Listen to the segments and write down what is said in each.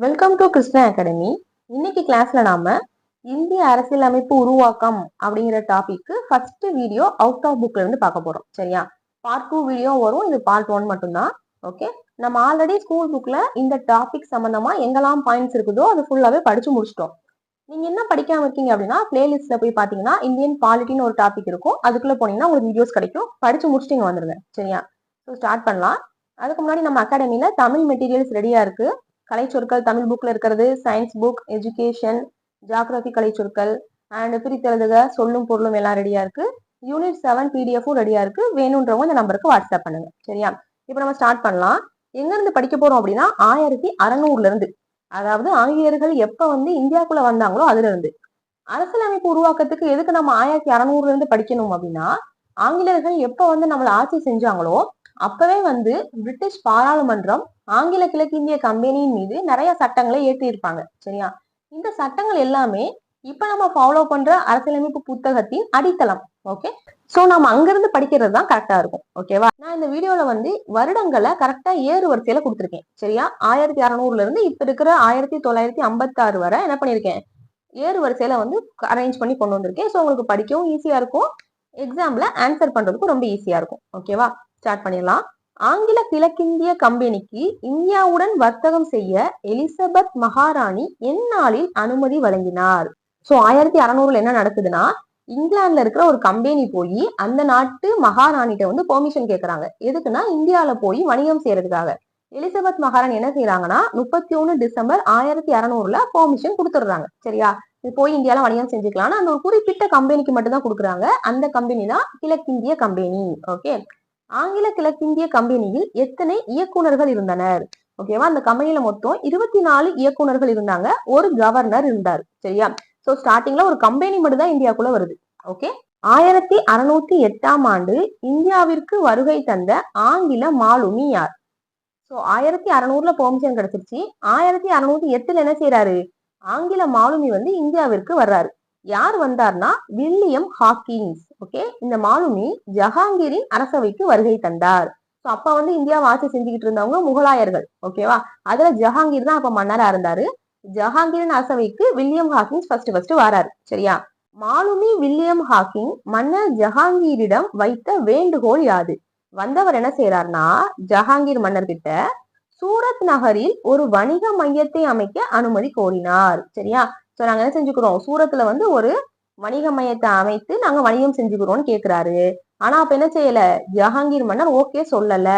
Welcome to Krishna academy. இன்னைக்கு கிளாஸ்ல நாம இந்திய அரசியலமைப்பு உருவாக்கம் அப்படிங்கிற topic first video out of புக்ல இருந்து பார்க்க போறோம். சரியா? பார்ட் 2 வீடியோ வரும், இது பார்ட் 1 மட்டும்தான். ஓகே, நம்ம ஆல்ரெடி ஸ்கூல் புக்ல இந்த டாபிக் சம்பந்தமா எங்கெல்லாம் பாயிண்ட்ஸ் இருக்குதோ அது ஃபுல்லாவே படிச்சு முடிச்சிட்டோம். நீங்க என்ன படிக்காம இருக்கீங்க அப்படின்னா பிளேலிஸ்ட்ல போய் பாத்தீங்கன்னா இந்தியன் பாலிட்டின்னு ஒரு டாபிக் இருக்கும், அதுக்குள்ள போனீங்கன்னா உங்களுக்கு வீடியோஸ் கிடைக்கும், படிச்சு முடிச்சுட்டு இங்க வந்துருங்க. சரியா? ஸோ ஸ்டார்ட் பண்ணலாம். அதுக்கு முன்னாடி நம்ம அகாடமில தமிழ் மெட்டீரியல்ஸ் ரெடியா இருக்கு. கலைச்சொற்கள் தமிழ் புக்ல இருக்கிறது, சயின்ஸ் புக், எஜுகேஷன், ஜியாகிரபி கலைச்சொற்கள் அண்ட் பிரித்தெழுதுக, சொல்லும் பொருளும் எல்லாம் ரெடியா இருக்கு. யூனிட் 7 பிடிஎஃப்பும் ரெடியா இருக்கு. வேணுன்றவங்க இந்த நம்பருக்கு வாட்ஸ்அப் பண்ணுங்க. சரியா? இப்போ நம்ம ஸ்டார்ட் பண்ணலாம். எங்க இருந்து படிக்க போறோம் அப்படின்னா 1600ல இருந்து, அதாவது ஆங்கிலேயர்கள் எப்ப இந்தியாக்குள்ள வந்தாங்களோ அதுல இருந்து. அரசியலமைப்பு உருவாக்கத்துக்கு எதுக்கு நம்ம 1600ல இருந்து படிக்கணும் அப்படின்னா, ஆங்கிலேயர்கள் எப்ப நம்மள ஆட்சி செஞ்சாங்களோ அப்பவே பிரிட்டிஷ் பாராளுமன்றம் ஆங்கில கிழக்கிந்திய கம்பெனியின் மீது நிறைய சட்டங்களை ஏற்றி இருப்பாங்க. சரியா? இந்த சட்டங்கள் எல்லாமே இப்ப நம்ம ஃபாலோ பண்ற அரசியலமைப்பு புத்தகத்தின் அடித்தளம். ஓகே, சோ நம்ம அங்கிருந்து படிக்கிறது தான் கரெக்டா இருக்கும். ஓகேவா? நான் இந்த வீடியோல வருடங்களை கரெக்டா ஏறு வரிசையில கொடுத்துருக்கேன். சரியா? 1600ல இருந்து இப்ப இருக்கிற 1956 வரை என்ன பண்ணிருக்கேன், ஏறு வரிசையில அரேஞ்ச் பண்ணி கொண்டு வந்திருக்கேன். ஸோ உங்களுக்கு படிக்கவும் ஈஸியா இருக்கும், எக்ஸாம்ல ஆன்சர் பண்றதுக்கும் ரொம்ப ஈஸியா இருக்கும். ஓகேவா? ஸ்டார்ட் பண்ணிடலாம். ஆங்கில கிழக்கிந்திய கம்பெனிக்கு இந்தியாவுடன் வர்த்தகம் செய்ய எலிசபெத் மகாராணி எந்நாளில் அனுமதி வழங்கினார்? சோ 1600ல என்ன நடக்குதுன்னா, இங்கிலாந்துல இருக்கிற ஒரு கம்பெனி போய் அந்த நாட்டு மகாராணிட்ட பெர்மிஷன் கேட்கறாங்க. எதுக்குன்னா இந்தியால போய் வணிகம் செய்யறதுக்காக. எலிசபெத் மகாராணி என்ன செய்யறாங்கன்னா 31 டிசம்பர் 1600ல பெர்மிஷன் கொடுத்துடுறாங்க. சரியா? போய் இந்தியால வணிகம் செஞ்சுக்கலாம். அந்த ஒரு குறிப்பிட்ட கம்பெனிக்கு மட்டும் தான் கொடுக்குறாங்க. அந்த கம்பெனி தான் கிழக்கிந்திய கம்பெனி. ஓகே, ஆங்கில கிழக்கிந்திய கம்பெனியில் எத்தனை இயக்குனர்கள் இருந்தனர்? ஓகேவா? அந்த கம்பெனில மொத்தம் 24 இயக்குனர்கள் இருந்தாங்க, ஒரு கவர்னர் இருந்தார். சரியா? சோ ஸ்டார்டிங்ல ஒரு கம்பெனி மட்டும் தான் இந்தியாக்குள்ள வருது. ஓகே, 1608ஆம் ஆண்டு இந்தியாவிற்கு வருகை தந்த ஆங்கில மாலுமி யார்? சோ 1600ல பெர்மிஷன் கிடைச்சிருச்சு. 1608ல என்ன செய்யறாரு, ஆங்கில மாலுமி இந்தியாவிற்கு வர்றாரு. யார் வந்தார்னா வில்லியம் ஹாக்கின்ஸ். ஓகே, இந்த மாலுமி ஜஹாங்கீரின் அரசவைக்கு வருகை தந்தார். ஸோ அப்ப இந்தியாவை ஆட்சி செஞ்சுக்கிட்டு இருந்தவங்க முகலாயர்கள். ஓகேவா? அதுல ஜஹாங்கீர் தான் அப்ப மன்னரா இருந்தாரு. ஜஹாங்கீரின் அரசவைக்கு வில்லியம் ஹாக்கின்ஸ் ஃபர்ஸ்ட் வராரு. சரியா? மாலுமி வில்லியம் ஹாக்கிங் மன்னர் ஜஹாங்கீரிடம் வைத்த வேண்டுகோள் யாது? வந்தவர் என்ன செய்யறாருன்னா ஜஹாங்கீர் மன்னர் கிட்ட சூரத் நகரில் ஒரு வணிக மையத்தை அமைக்க அனுமதி கோரினார். சரியா? சோ நாங்க என்ன செஞ்சுக்கிறோம், சூரத்துல ஒரு வணிக மையத்தை அமைத்து நாங்க வணிகம் செஞ்சுக்கிறோம்னு கேக்குறாரு. ஆனா அப்ப என்ன செய்யல, ஜஹாங்கீர் மன்னர் ஓகே சொல்லல.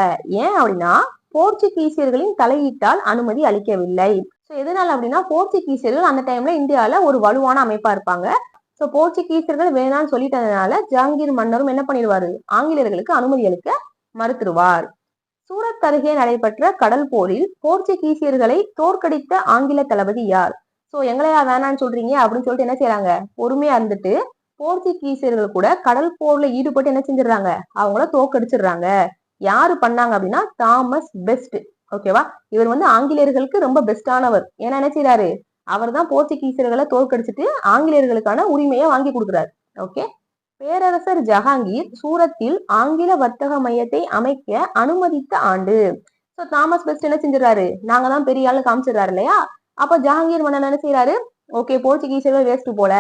ஏன் அப்படின்னா போர்ச்சுகீசியர்களின் தலையீட்டால் அனுமதி அளிக்கவில்லை. சோ எதனால அப்படின்னா போர்ச்சுகீசியர்கள் அந்த டைம்ல இந்தியால ஒரு வலுவான அமைப்பா இருப்பாங்க. சோ போர்ச்சுகீசியர்கள் வேணான்னு சொல்லிட்டதுனால ஜஹாங்கீர் மன்னரும் என்ன பண்ணிடுவாரு, ஆங்கிலேயர்களுக்கு அனுமதி அளிக்க மறுத்துருவார். சூரத் அருகே நடைபெற்ற கடல் போரில் போர்ச்சுகீசியர்களை தோற்கடித்த ஆங்கில தளபதி யார்? சோ எங்களையா வேணான்னு சொல்றீங்க அப்படின்னு சொல்லிட்டு என்ன செய்யறாங்க, பொறுமையா இருந்துட்டு போர்ச்சுகீசியர்கள் கூட கடல் போர்ல ஈடுபட்டு என்ன செஞ்சிடறாங்க, அவங்கள தோற்கடிச்சிடுறாங்க. யாரு பண்ணாங்க அப்படின்னா தாமஸ் பெஸ்ட். ஓகேவா? இவர் ஆங்கிலேயர்களுக்கு ரொம்ப பெஸ்டானவர். ஏன்னா என்ன செய்யறாரு, அவர் தான் போர்ச்சுகீசியர்களை தோற்கடிச்சிட்டு ஆங்கிலேயர்களுக்கான உரிமையை வாங்கி கொடுக்குறாரு. ஓகே, பேரரசர் ஜஹாங்கீர் சூரத்தில் ஆங்கில வர்த்தக மையத்தை அமைக்க அனுமதித்த ஆண்டு? சோ தாமஸ் பெஸ்ட் என்ன செஞ்சிடறாரு, நாங்க தான் பெரிய ஆளு காமிச்சிடறாரு இல்லையா? அப்ப ஜஹாங்கீர் மன்னன் என்ன செய்யறாரு, ஓகே போர்ச்சுகீசியர்கள் வேஸ்ட் போல,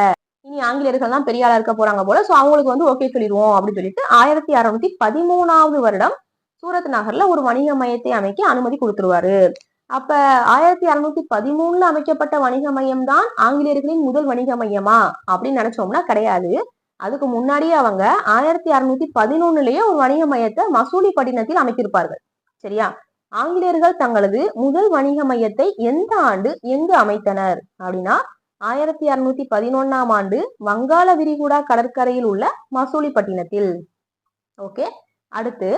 இனி ஆங்கிலேயர்கள் தான் பெரிய ஆளா இருக்க போறாங்க போல, சோ அவங்களுக்கு ஓகே சொல்லிடுவோம் அப்படின்னு சொல்லிட்டு 1613ஆவது வருடம் சூரத் நகர்ல ஒரு வணிக மையத்தை அமைக்க அனுமதி கொடுத்துருவாரு. அப்ப 1613ல அமைக்கப்பட்ட வணிக மையம் தான் ஆங்கிலேயர்களின் முதல் வணிக மையமா அப்படின்னு நினைச்சோம்னா கிடையாது. அதுக்கு முன்னாடியே அவங்க 1611லயே ஒரு வணிக மையத்தை மசூலிப்பட்டினத்தில் அமைத்திருப்பார்கள். சரியா? ஆங்கிலேயர்கள் தங்களது முதல் வணிக மையத்தை எந்த ஆண்டு எங்கு அமைத்தனர் அப்படின்னா 1611ஆம் ஆண்டு வங்காள விரிகுடா கடற்கரையில் உள்ள மசூலிப்பட்டினத்தில். ஓகே, அடுத்து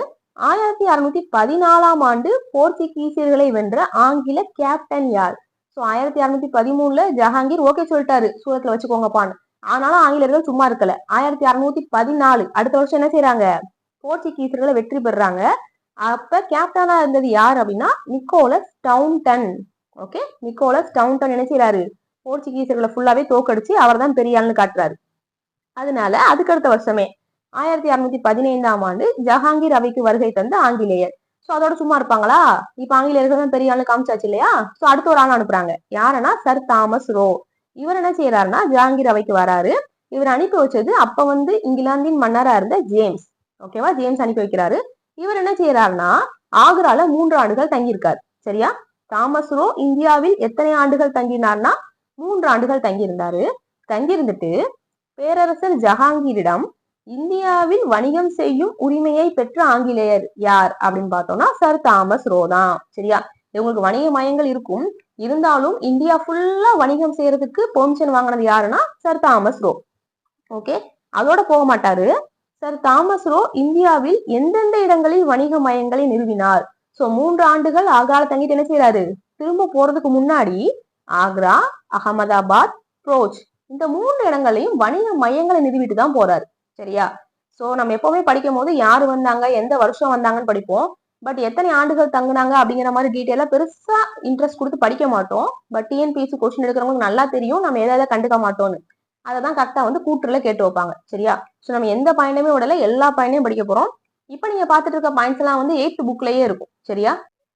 1614ஆம் ஆண்டு போர்ச்சுகீசியர்களை வென்ற ஆங்கில கேப்டன் யார்? சோ 1613ல ஜஹாங்கீர் ஓகே சொல்லிட்டாரு, சூரத்துல வச்சுக்கோங்கப்பான்னு. ஆனாலும் ஆங்கிலேயர்கள் சும்மா இருக்கல. 1614 அடுத்த வருஷம் என்ன செய்யறாங்க, போர்ச்சுகீசியர்களை வெற்றி பெறாங்க. அப்ப கேப்டனா இருந்தது யார் அப்படின்னா Nicholas Downton. Okay, Nicholas Downton என்ன செய்யறாரு, போர்ச்சுகீசியர்களை ஃபுல்லாவே தோக்கடிச்சு அவர் தான் பெரிய ஆள்னு காட்டுறாரு. அதனால அதுக்கு அடுத்த வருஷமே 1615ஆம் ஆண்டு ஜஹாங்கீர் அவைக்கு வருகை தந்த ஆங்கிலேயர். சோ அதோட சும்மா இருப்பாங்களா? இப்ப ஆங்கிலேயர்கள் தான் பெரிய ஆளு காமிச்சாச்சு இல்லையா? சோ அடுத்த ஒரு ஆள் அனுப்புறாங்க. யாருன்னா சர் தாமஸ் ரோ. இவர் என்ன செய்யறாருன்னா ஜஹாங்கீர் அவைக்கு வராரு. இவர் அனுப்பி வச்சது அப்ப வந்து இங்கிலாந்தின் மன்னரா இருந்த ஜேம்ஸ். ஓகேவா? ஜேம்ஸ் அனுப்பி வைக்கிறாரு. இவர் என்ன செய்யறாருன்னா ஆக்ரால 3 ஆண்டுகள் தங்கியிருக்காரு. சரியா? தாமஸ் ரோ இந்தியாவில் எத்தனை ஆண்டுகள் தங்கினார்னா 3 ஆண்டுகள் தங்கியிருந்தாரு. தங்கியிருந்துட்டு பேரரசர் ஜஹாங்கீரிடம் இந்தியாவில் வணிகம் செய்யும் உரிமையை பெற்ற ஆங்கிலேயர் யார் அப்படின்னு பார்த்தோம்னா சர் தாமஸ் ரோ தான். சரியா? இவங்களுக்கு வணிக மையங்கள் இருக்கும், இருந்தாலும் இந்தியா ஃபுல்லா வணிகம் செய்யறதுக்கு பெர்மிஷன் வாங்கினது யாருன்னா சர் தாமஸ் ரோ. ஓகே, அதோட போக மாட்டாரு. சர் தாமஸ் ரோ இந்தியாவில் எந்தெந்த இடங்களில் வணிக மையங்களை நிறுவினார்? சோ 3 ஆண்டுகள் ஆக்ரால தங்கிட்டு என்ன செய்யறாரு? திரும்ப போறதுக்கு முன்னாடி ஆக்ரா, அகமதாபாத், ப்ரோச் இந்த 3 இடங்களையும் வணிக மையங்களை நிறுவிட்டு தான் போறாரு. சரியா? சோ நம்ம எப்பவுமே படிக்கும் போது யாரு வந்தாங்க, எந்த வருஷம் வந்தாங்கன்னு படிப்போம். பட் எத்தனை ஆண்டுகள் தங்குனாங்க அப்படிங்கிற மாதிரி டீட்டெயிலா பெருசா இன்ட்ரெஸ்ட் கொடுத்து படிக்க மாட்டோம். பட் டிஎன்பிஎஸ்சி கொஸ்டின் எடுக்கிறவங்களுக்கு நல்லா தெரியும் நம்ம எதை கண்டுக்க மாட்டோம்னு. அதைதான் கரெக்டா வந்து கூற்றுல கேட்டு வைப்பாங்க. சரியா? சோ நம்ம எந்த பாயிண்டையுமே விடல, எல்லா பாயிண்டையும் படிக்க போறோம். இப்ப நீங்க பாத்துட்டு இருக்க பாயிண்ட்ஸ் எல்லாம் வந்து 8th புக்லயே இருக்கும். சரியா?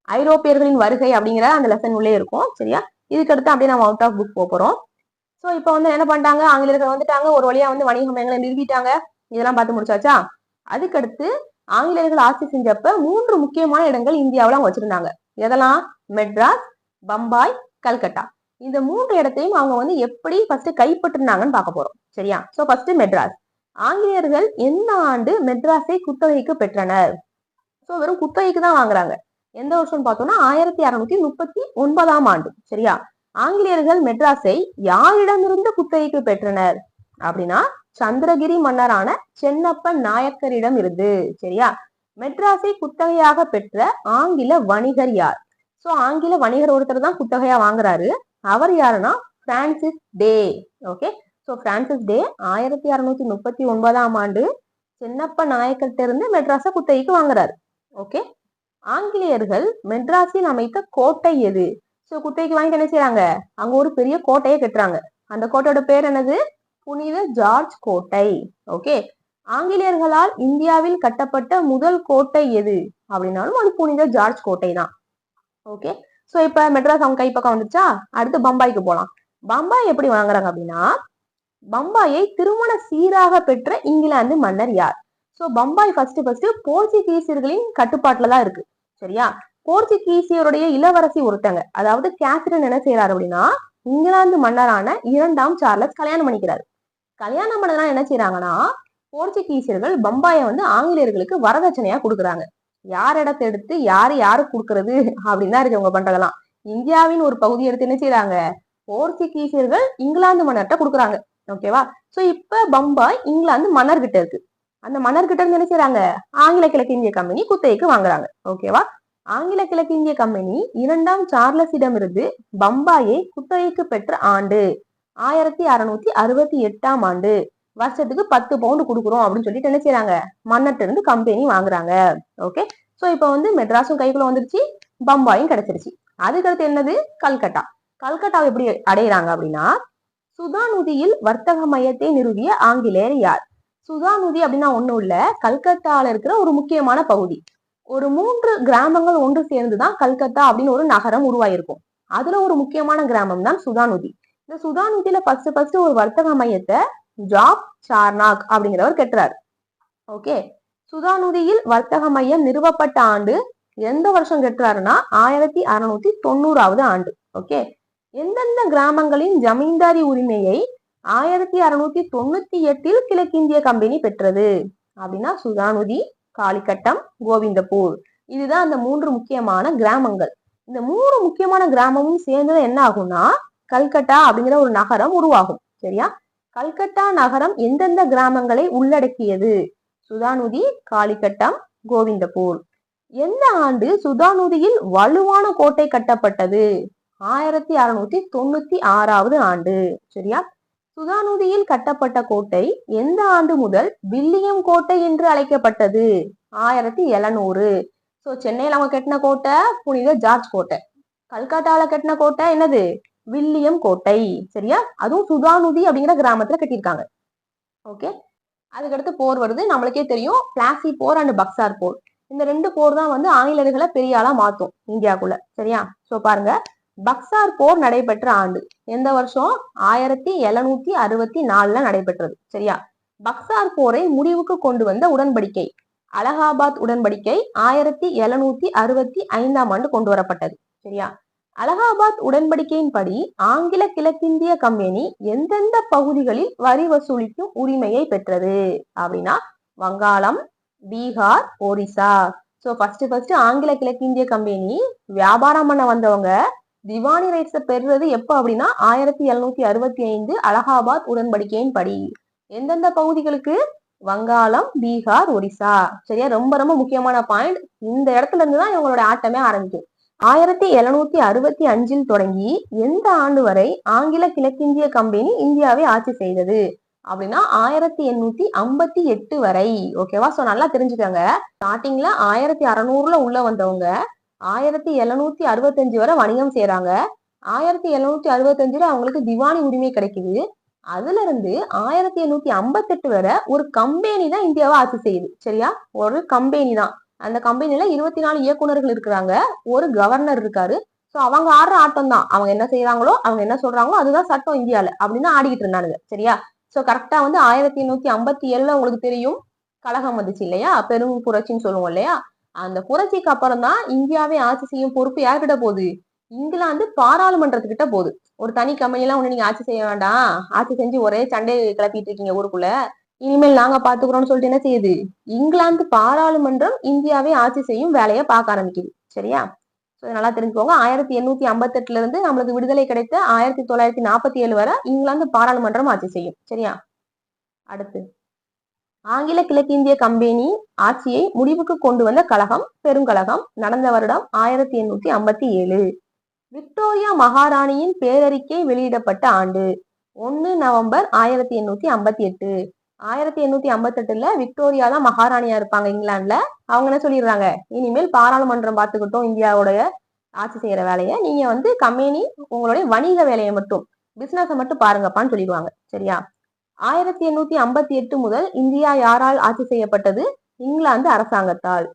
ஐரோப்பியர்களின் வருகை அப்படிங்கிற அந்த லெசன் உள்ளே இருக்கும். சரியா? இதுக்கு அடுத்து அப்படியே நம்ம அவுட் ஆஃப் புக் போறோம். சோ இப்ப வந்து என்ன பண்ணிட்டாங்க, ஆங்கிலேயர்கள் வந்துட்டாங்க, ஒரு வழியா வந்து வணிக மையங்களை நிறுவிட்டாங்க. இதெல்லாம் பார்த்து முடிச்சாச்சா? அதுக்கடுத்து ஆங்கிலேயர்கள் ஆட்சி செஞ்சப்ப 3 முக்கியமான இடங்கள் இந்தியாவில் அவங்க வச்சிருந்தாங்க. எதெல்லாம்? மெட்ராஸ், பம்பாய், கல்கட்டா. இந்த 3 இடத்தையும் அவங்க வந்து எப்படி ஃபர்ஸ்ட் கைப்பற்றினாங்கன்னு பார்க்க போறோம். சரியா? So first Madras. ஆங்கிலேயர்கள் எந்த ஆண்டு மெட்ராஸை குத்தகைக்கு பெற்றனர்? சோ வெறும் குத்தகைக்கு தான் வாங்குறாங்க. எந்த வருஷம் பார்த்தோம்னா 1639ஆம் ஆண்டு. சரியா? ஆங்கிலேயர்கள் மெட்ராஸை யாரிடமிருந்து குத்தகைக்கு பெற்றனர் அப்படின்னா சந்திரகிரி மன்னரான சென்னப்ப நாயக்கரிடம் இருந்து. சரியா? மெட்ராஸை குத்தகையாக பெற்ற ஆங்கில வணிகர் யார்? சோ ஆங்கில வணிகர் ஒருத்தர் தான் குத்தகையா வாங்குறாரு. அவர் யாருன்னா பிரான்சிஸ் டே. ஓகே, சோ பிரான்சிஸ் டே 1639ஆம் ஆண்டு சென்னப்ப நாயக்கர்கிட்ட இருந்து மெட்ராஸை குத்தகைக்கு வாங்குறாரு. ஓகே, ஆங்கிலேயர்கள் மெட்ராஸில் அமைத்த கோட்டை எது? சோ குத்தகைக்கு வாங்கிட்டு என்ன செய்யறாங்க, அங்க ஒரு பெரிய கோட்டையை கட்டுறாங்க. அந்த கோட்டையோட பேர் என்னது? புனித ஜார்ஜ் கோட்டை. ஓகே, ஆங்கிலேயர்களால் இந்தியாவில் கட்டப்பட்ட முதல் கோட்டை எது அப்படின்னாலும் அது புனித ஜார்ஜ் கோட்டை தான். ஓகே, சோ இப்ப மெட்ராஸ் அவங்க கைப்பக்கம் வந்துச்சா, அடுத்து பம்பாய்க்கு போலாம். பம்பாய் எப்படி வாங்குறாங்க அப்படின்னா பம்பாயை திருமண சீராக பெற்ற இங்கிலாந்து மன்னர் யார்? சோ பம்பாய் ஃபர்ஸ்ட் போர்ச்சுகீசியர்களின் கட்டுப்பாட்டுல தான் இருக்கு. சரியா? போர்ச்சுகீசியருடைய இளவரசி ஒருத்தங்க, அதாவது கேத்ரின் என்ன செய்யறாரு அப்படின்னா இங்கிலாந்து மன்னரான 2ஆம் சார்லஸ் கல்யாணம் பண்ணிக்கிறாரு. கல்யாணம் பண்ணதான் என்ன செய்யறாங்கன்னா போர்ச்சுகீசியர்கள் பம்பாயை வந்து ஆங்கிலேயர்களுக்கு வரதட்சணையா கொடுக்குறாங்க. யார் இடத்தை எடுத்து யாரு கொடுக்கறது அப்படின்னு தான் இருக்கு அவங்க பண்றதெல்லாம். இந்தியாவின் ஒரு பகுதி எடுத்து என்ன செய்யறாங்க, போர்ச்சுகீசியர்கள் இங்கிலாந்து மன்னர்கிட்ட கொடுக்குறாங்க. ஓகேவா? சோ இப்ப பம்பாய் இங்கிலாந்து மன்னர்கிட்ட இருக்கு. அந்த மன்னர்கிட்ட இருந்து என்ன செய்யறாங்க, ஆங்கில கிழக்கிந்திய கம்பெனி குத்தகைக்கு வாங்குறாங்க. ஓகேவா? ஆங்கில கிழக்கிந்திய கம்பெனி 2ஆம் சார்லஸிடம் இருந்து பம்பாயை குத்தகைக்கு பெற்ற ஆண்டு 1668ஆம் ஆண்டு. வருஷத்துக்கு 10 பவுண்டு கொடுக்குறோம் அப்படின்னு சொல்லிட்டு என்ன செய்யறாங்க, மன்னர்கிட்ட இருந்து கம்பெனி வாங்குறாங்க. ஓகே, சோ இப்ப வந்து மெட்ராஸும் கைக்குள்ள வந்துருச்சு, பம்பாயும் கிடைச்சிருச்சு. அதுக்கடுத்து என்னது? கல்கட்டா. கல்கட்டாவை எப்படி அடையிறாங்க அப்படின்னா சுதாநுதியில் வர்த்தக மையத்தை நிறுவிய ஆங்கிலேயர் யார்? சுதாநுதி அப்படின்னா ஒண்ணும் இல்ல, கல்கத்தால இருக்கிற ஒரு முக்கியமான பகுதி. ஒரு 3 கிராமங்கள் ஒன்று சேர்ந்துதான் கல்கத்தா அப்படின்னு ஒரு நகரம் உருவாயிருக்கும். அதுல ஒரு முக்கியமான கிராமம் தான் சுதாநுதி. இந்த சுதாநுதியில ஃபர்ஸ்ட் ஒரு வர்த்தக மையத்தை ஜாப் சார்னாக் அப்படிங்கிறவர் கட்டுறாரு. ஓகே, சுதாநுதியில் வர்த்தக மையம் நிறுவப்பட்ட ஆண்டு எந்த வருஷம் கட்டுறாருன்னா 1690ஆவது ஆண்டு. ஓகே, எந்தெந்த கிராமங்களின் ஜமீன்தாரி உரிமையை 1698 கிழக்கிந்திய கம்பெனி பெற்றது அப்படின்னா சுதாநுதி, காளிக்கட்டம், கோவிந்தப்பூர். இதுதான் அந்த 3 முக்கியமான கிராமங்கள். இந்த 3 முக்கியமான கிராமமும் சேர்ந்தது என்ன ஆகும்னா கல்கட்டா அப்படிங்கிற ஒரு நகரம் உருவாகும். சரியா? கல்கட்டா நகரம் எந்தெந்த கிராமங்களை உள்ளடக்கியது? சுதாநுதி, காளிக்கட்டம், கோவிந்தப்பூர். எந்த ஆண்டு சுதாநுதியில் வலுவான கோட்டை கட்டப்பட்டது? 1696ஆவது ஆண்டு. சரியா? சுதாநுதியில் கட்டப்பட்ட கோட்டை எந்த ஆண்டு முதல் வில்லியம் கோட்டை என்று அழைக்கப்பட்டது? 1700. சோ சென்னையில அவங்க கட்டின கோட்டை புனித ஜார்ஜ் கோட்டை. கல்கட்டால கட்டின கோட்டை என்னது? வில்லியம் கோட்டை. சரியா? அதுவும் சுதாநுதி அப்படிங்கிற கிராமத்துல கட்டியிருக்காங்க. ஓகே, அதுக்கடுத்து போர் வருது. நம்மளுக்கே தெரியும், பிளாசி போர் அண்ட் பக்சார் போர். இந்த 2 போர் தான் வந்து ஆங்கிலேயர்களை பெரிய ஆளா மாத்தும் இந்தியாக்குள்ள. சரியா? சோ பாருங்க, பக்சார் போர் நடைபெற்ற ஆண்டு எந்த வருஷம்? 1764 நடைபெற்றது. சரியா? பக்சார் போரை முடிவுக்கு கொண்டு வந்த உடன்படிக்கை அலகாபாத் உடன்படிக்கை 1765 ஆண்டு கொண்டு வரப்பட்டது. சரியா? அலகாபாத் உடன்படிக்கையின்படி ஆங்கில கிழக்கிந்திய கம்பெனி எந்தெந்த பகுதிகளில் வரி வசூலிக்கும் உரிமையை பெற்றது அப்படின்னா வங்காளம், பீகார், ஒரிசா. சோ ஃபர்ஸ்ட் ஆங்கில கிழக்கிந்திய கம்பெனி வியாபாரம் பண்ண வந்தவங்க திவானி ரைட்ஸை பெறுறது எப்ப அப்படின்னா 1765 அலகாபாத் உடன்படிக்கையின் படி. எந்தெந்த பகுதிகளுக்கு? வங்காளம், பீகார், ஒரிசா. சரியா? ரொம்ப ரொம்ப முக்கியமான பாயிண்ட். இந்த இடத்துல இருந்துதான் இவங்களோட ஆட்டமே ஆரம்பிக்கும். 1765 தொடங்கி எந்த ஆண்டு வரை ஆங்கில கிழக்கிந்திய கம்பெனி இந்தியாவை ஆட்சி செய்தது அப்படின்னா 1858 வரை. ஓகேவா? சோ நல்லா தெரிஞ்சுக்கோங்க. ஸ்டார்டிங்ல 1600 உள்ள வந்தவங்க 1765 வரை வணிகம் செய்யறாங்க. 1765 அவங்களுக்கு திவானி உரிமை கிடைக்குது. அதுல இருந்து 1858 வரை ஒரு கம்பெனி தான் இந்தியாவை ஆட்சி செய்யுது. சரியா? ஒரு கம்பெனி தான். அந்த கம்பெனில 24 இயக்குநர்கள் இருக்கிறாங்க, ஒரு கவர்னர் இருக்காரு. சோ அவங்க ஆடுற ஆட்டம் தான். அவங்க என்ன செய்யறாங்களோ, அவங்க என்ன சொல்றாங்களோ அதுதான் சட்டம் இந்தியால அப்படின்னு ஆடிக்கிட்டு இருந்தானுங்க. சரியா? சோ கரெக்டா வந்து 1857 உங்களுக்கு தெரியும் கழகம் வந்துச்சு இல்லையா? பெரும் புரட்சின்னு சொல்லுவோம் இல்லையா? அந்த புரட்சிக்கு அப்புறம் தான் இந்தியாவை ஆட்சி செய்யும் பொறுப்பு யார்கிட்ட போகுது? இங்கிலாந்து பாராளுமன்றத்துக்கிட்ட போகுது. ஒரு தனி கம்பெனி எல்லாம் ஒண்ணு நீங்க ஆட்சி செய்ய வேண்டாம், ஆட்சி செஞ்சு ஒரே சண்டை கிளப்பிட்டு இருக்கீங்க ஊருக்குள்ள, இனிமேல் நாங்க பாத்துக்கிறோம்னு சொல்லிட்டு என்ன செய்யுது? இங்கிலாந்து பாராளுமன்றம் இந்தியாவை ஆட்சி செய்யும் வேலையை பார்க்க ஆரம்பிக்குது. சரியா? நல்லா தெரிஞ்சுக்கோங்க. 1858 இருந்து நம்மளுக்கு விடுதலை கிடைத்த 1947 வரை இங்கிலாந்து பாராளுமன்றம் ஆட்சி செய்யும். சரியா? அடுத்து ஆங்கில கிழக்கிந்திய கம்பெனி ஆட்சியை முடிவுக்கு கொண்டு வந்த கழகம் பெருங்கழகம் நடந்த வருடம் 1857. விக்டோரியா மகாராணியின் பேரறிக்கை வெளியிடப்பட்ட ஆண்டு 1 நவம்பர் 1858. 1858 விக்டோரியா தான் மகாராணியா இருப்பாங்க இங்கிலாந்துல. அவங்க என்ன சொல்லிடுறாங்க? இனிமேல் பாராளுமன்றம் பார்த்துக்கிட்டோம் இந்தியாவுடைய ஆட்சி செய்யற வேலையை, நீங்க வந்து கம்பெனி உங்களுடைய வணிக வேலையை மட்டும் பிசினஸை மட்டும் பாருங்கப்பான்னு சொல்லிடுவாங்க. சரியா? 1858 முதல் இந்தியா யாரால் ஆட்சி செய்யப்பட்டது? இங்கிலாந்து அரசாங்கத்தால்.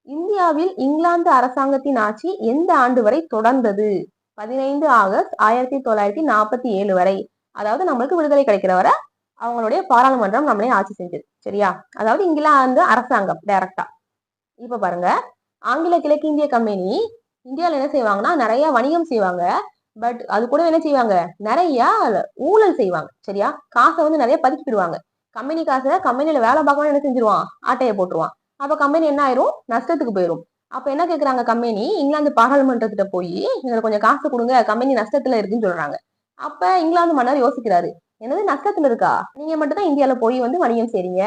இந்தியாவில் இங்கிலாந்து அரசாங்கத்தின் ஆட்சி எந்த ஆண்டு வரை தொடர்ந்தது? 15 ஆகஸ்ட் 1947 வரை. அதாவது நம்மளுக்கு விடுதலை கிடைக்கிற வரை அவங்களுடைய பாராளுமன்றம் நம்மளே ஆட்சி செஞ்சது. சரியா? அதாவது இங்கிலாந்து அரசாங்கம் டைரக்டா. இப்ப பாருங்க, ஆங்கில கிழக்கிந்திய கம்பெனி இந்தியாவில் என்ன செய்வாங்கன்னா நிறைய வணிகம் செய்வாங்க. பட் அது கூட என்ன செய்வாங்க? நிறைய ஊழல் செய்வாங்க. சரியா? காசை வந்து நிறைய பதுக்கிடுவாங்க. கம்பெனி காசை கம்பெனில வேலை பார்க்கணும் என்ன செஞ்சிருவான்? ஆட்டையை போட்டுருவான். அப்ப கம்பெனி என்ன ஆயிரும்? நஷ்டத்துக்கு போயிரும். அப்ப என்ன கேக்குறாங்க கம்பெனி? இங்கிலாந்து பாராளுமன்றத்திட்ட போய் எங்களுக்கு கொஞ்சம் காசு கொடுங்க, கம்பெனி நஷ்டத்துல இருக்குன்னு சொல்றாங்க. அப்ப இங்கிலாந்து மன்னர் யோசிக்கிறாரு, என்னது நஷ்டத்துல இருக்கா? நீங்க மட்டும் தான் இந்தியால போய் வந்து வணிகம் செய்றீங்க,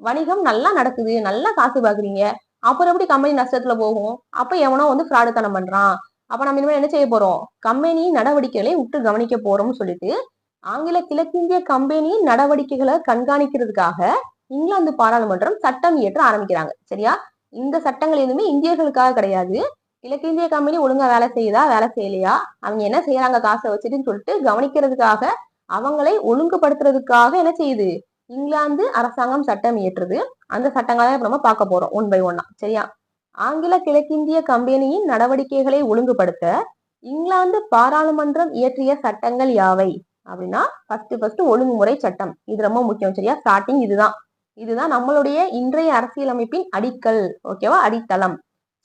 வணிகம் நல்லா நடக்குது, நல்லா காசு பாக்குறீங்க, அப்புறம் எப்படி கம்பெனி நஷ்டத்துல போகும்? அப்ப எவனோ வந்து ஃப்ராடுத்தனம் பண்றான். அப்ப நம்ம இனிமேல் என்ன செய்ய போறோம்? கம்பெனி நடவடிக்கைகளை உற்று கவனிக்க போறோம்னு சொல்லிட்டு ஆங்கில கிழக்கிந்திய கம்பெனியின் நடவடிக்கைகளை கண்காணிக்கிறதுக்காக இங்கிலாந்து பாராளுமன்றம் சட்டம் இயற்ற ஆரம்பிக்கிறாங்க. சரியா? இந்த சட்டங்கள் எதுவுமே இந்தியர்களுக்காக கிடையாது. கிழக்கிந்திய கம்பெனி ஒழுங்கா வேலை செய்யுதா, வேலை செய்யலையா, அவங்க என்ன செய்யறாங்க காசை வச்சுட்டுன்னு சொல்லிட்டு கவனிக்கிறதுக்காக, அவங்களை ஒழுங்குபடுத்துறதுக்காக என்ன செய்யுது? இங்கிலாந்து அரசாங்கம் சட்டம் இயற்றுது. அந்த சட்டங்களை நம்ம பார்க்க போறோம் ஒன் பை ஒன்னா. சரியா? ஆங்கில கிழக்கிந்திய கம்பெனியின் நடவடிக்கைகளை ஒழுங்குபடுத்த இங்கிலாந்து பாராளுமன்றம் இயற்றிய சட்டங்கள் யாவை அப்படின்னா ஃபர்ஸ்ட் ஒழுங்குமுறை சட்டம். இது ரொம்ப முக்கியம். சரியா? ஸ்டார்டிங் இதுதான் நம்மளுடைய இன்றைய அரசியலமைப்பின் அடிக்கல். ஓகேவா? அடித்தளம்.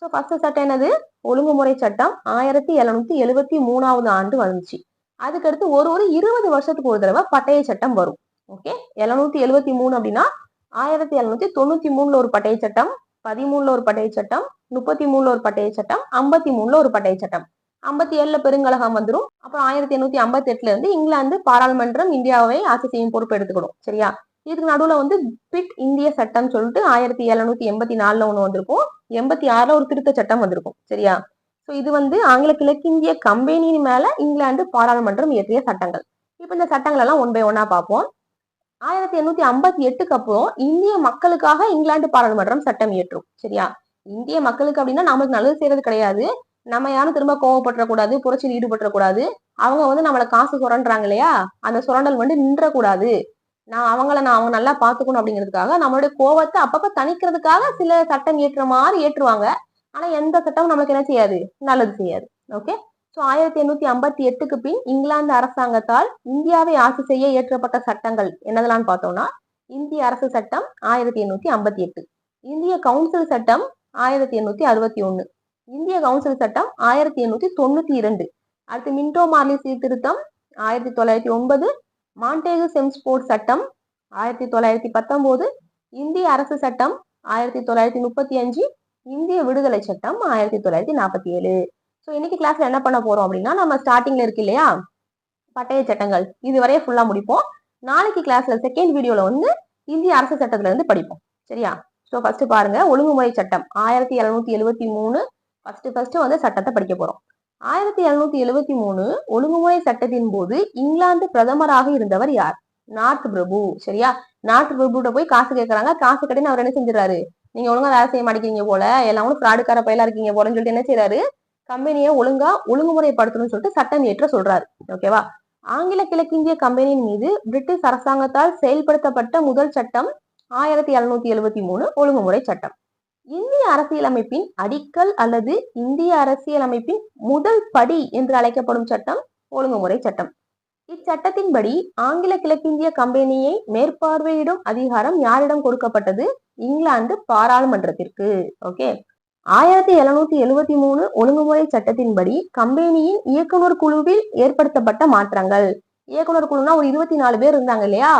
சோ ஃபர்ஸ்ட் சட்டம் என்னது? ஒழுங்குமுறை சட்டம் 1773 ஆண்டு வந்துச்சு. அதுக்கடுத்து ஒரு 20 வருஷத்துக்கு ஒரு தடவை பட்டய சட்டம் வரும். ஓகே, 773 அப்படின்னா 1793 ஒரு பட்டய சட்டம், 13 ஒரு பட்டய சட்டம், 33 ஒரு பட்டய சட்டம், 53 ஒரு பட்டய சட்டம், 57 பெருங்கழகம் வந்துடும். அப்புறம் 1858 இருந்து இங்கிலாந்து பாராளுமன்றம் இந்தியாவை ஆட்சி செய்யும் பொறுப்பு எடுத்துக்கணும். சரியா? இதுக்கு நடுவுல வந்து பிட் இந்திய சட்டம் சொல்லிட்டு 1784 ஒண்ணு வந்திருக்கும். 86 ஒரு திருத்த சட்டம் வந்திருக்கும். சரியா? சோ இது வந்து ஆங்கில கிழக்கிந்திய கம்பெனியின் மேல இங்கிலாந்து பாராளுமன்றம் இயற்றிய சட்டங்கள். இப்ப இந்த சட்டங்கள் எல்லாம் ஒன் பை ஒன்னா பார்ப்போம். 1858 அப்புறம் இந்திய மக்களுக்காக இங்கிலாந்து பாராளுமன்றம் சட்டம் இயற்றும். சரியா? இந்திய மக்களுக்கு அப்படின்னா நமக்கு நல்லது செய்யறது கிடையாது. நம்ம யாரும் திரும்ப கோவப்பட்டுறக்கூடாது, புரட்சியில் ஈடுபட்டுறக்கூடாது, அவங்க வந்து நம்மளை காசு சுரண்டுறாங்க இல்லையா, அந்த சுரண்டல் வந்து நின்றக்கூடாது அவங்க நல்லா பாத்துக்கணும் அப்படிங்கிறதுக்காக நம்மளுடைய கோவத்தை அப்பப்ப தணிக்கிறதுக்காக சில சட்டம் ஏற்றுற மாதிரி ஏற்றுவாங்க. ஆனா எந்த சட்டமும் நமக்கு என்ன செய்யாது, நல்லது செய்யாது. ஓகே. சோ 1858க்கு பின் இங்கிலாந்து அரசாங்கத்தால் இந்தியாவை ஆட்சி செய்ய இயற்றப்பட்ட சட்டங்கள் என்னதெல்லாம் பார்த்தோம்னா, இந்திய அரசு சட்டம் 1858, இந்திய கவுன்சில் சட்டம் 1861, இந்திய கவுன்சில் சட்டம் 1892, அடுத்து மின்டோ மார்லி சீர்திருத்தம் 1909, மாண்டேகு செம்ஸ்போர்ட் சட்டம் 1919, இந்திய அரசு சட்டம் 1935, இந்திய விடுதலை சட்டம் 1947. ஸோ இன்னைக்கு கிளாஸ்ல என்ன பண்ண போறோம் அப்படின்னா, நம்ம ஸ்டார்டிங்ல இருக்கு இல்லையா பட்டய சட்டங்கள், இதுவரையே ஃபுல்லா முடிப்போம். நாளைக்கு கிளாஸ்ல செகண்ட் வீடியோல வந்து இந்திய அரசு சட்டத்துல இருந்து படிப்போம். சரியா? ஸோ ஃபர்ஸ்ட் பாருங்க, ஒழுங்குமுறை சட்டம் 1773 ஃபர்ஸ்ட் வந்து சட்டத்தை படிக்க போறோம். 1773 ஒழுங்குமுறை சட்டத்தின் போது இங்கிலாந்து பிரதமராக இருந்தவர் யார்? நார்த் பிரபு. சரியா? நார்த் பிரபுட்ட போய் காசு கேட்கறாங்க. காசு கட்டின்னு அவர் என்ன செஞ்சிடறாரு, நீங்க ஒழுங்கா வேலை செய்ய மாட்டேங்கிறீங்க போல, எல்லாம் ஃப்ராடுக்கார பயிலா இருக்கீங்க போலன்னு சொல்லிட்டு என்ன செய்யறாரு, கம்பெனியை ஒழுங்கா ஒழுங்குமுறைப்படுத்தணும்னு சொல்லிட்டு சட்டம் இயற்ற சொல்றாரு. ஓகேவா? ஆங்கில கிழக்கிந்திய கம்பெனியின் மீது பிரிட்டிஷ் அரசாங்கத்தால் செயல்படுத்தப்பட்ட முதல் சட்டம் 1773 ஒழுங்குமுறை சட்டம். இந்திய அரசியலமைப்பின் அடிக்கல் அல்லது இந்திய அரசியலமைப்பின் முதல் படி என்று அழைக்கப்படும் சட்டம் ஒழுங்குமுறை சட்டம். இச்சட்டத்தின்படி ஆங்கில கிழக்கிந்திய கம்பெனியை மேற்பார்வையிடும் அதிகாரம் யாரிடம் கொடுக்கப்பட்டது? இங்கிலாந்து பாராளுமன்றத்திற்கு. ஓகே. 1773 ஒழுங்குமுறை சட்டத்தின்படி கம்பெனியின் இயக்குனர் குழுவில் ஏற்படுத்தப்பட்ட மாற்றங்கள். இயக்குனர் குழுனா ஒரு 24 பேர் இருந்தாங்க இல்லையா,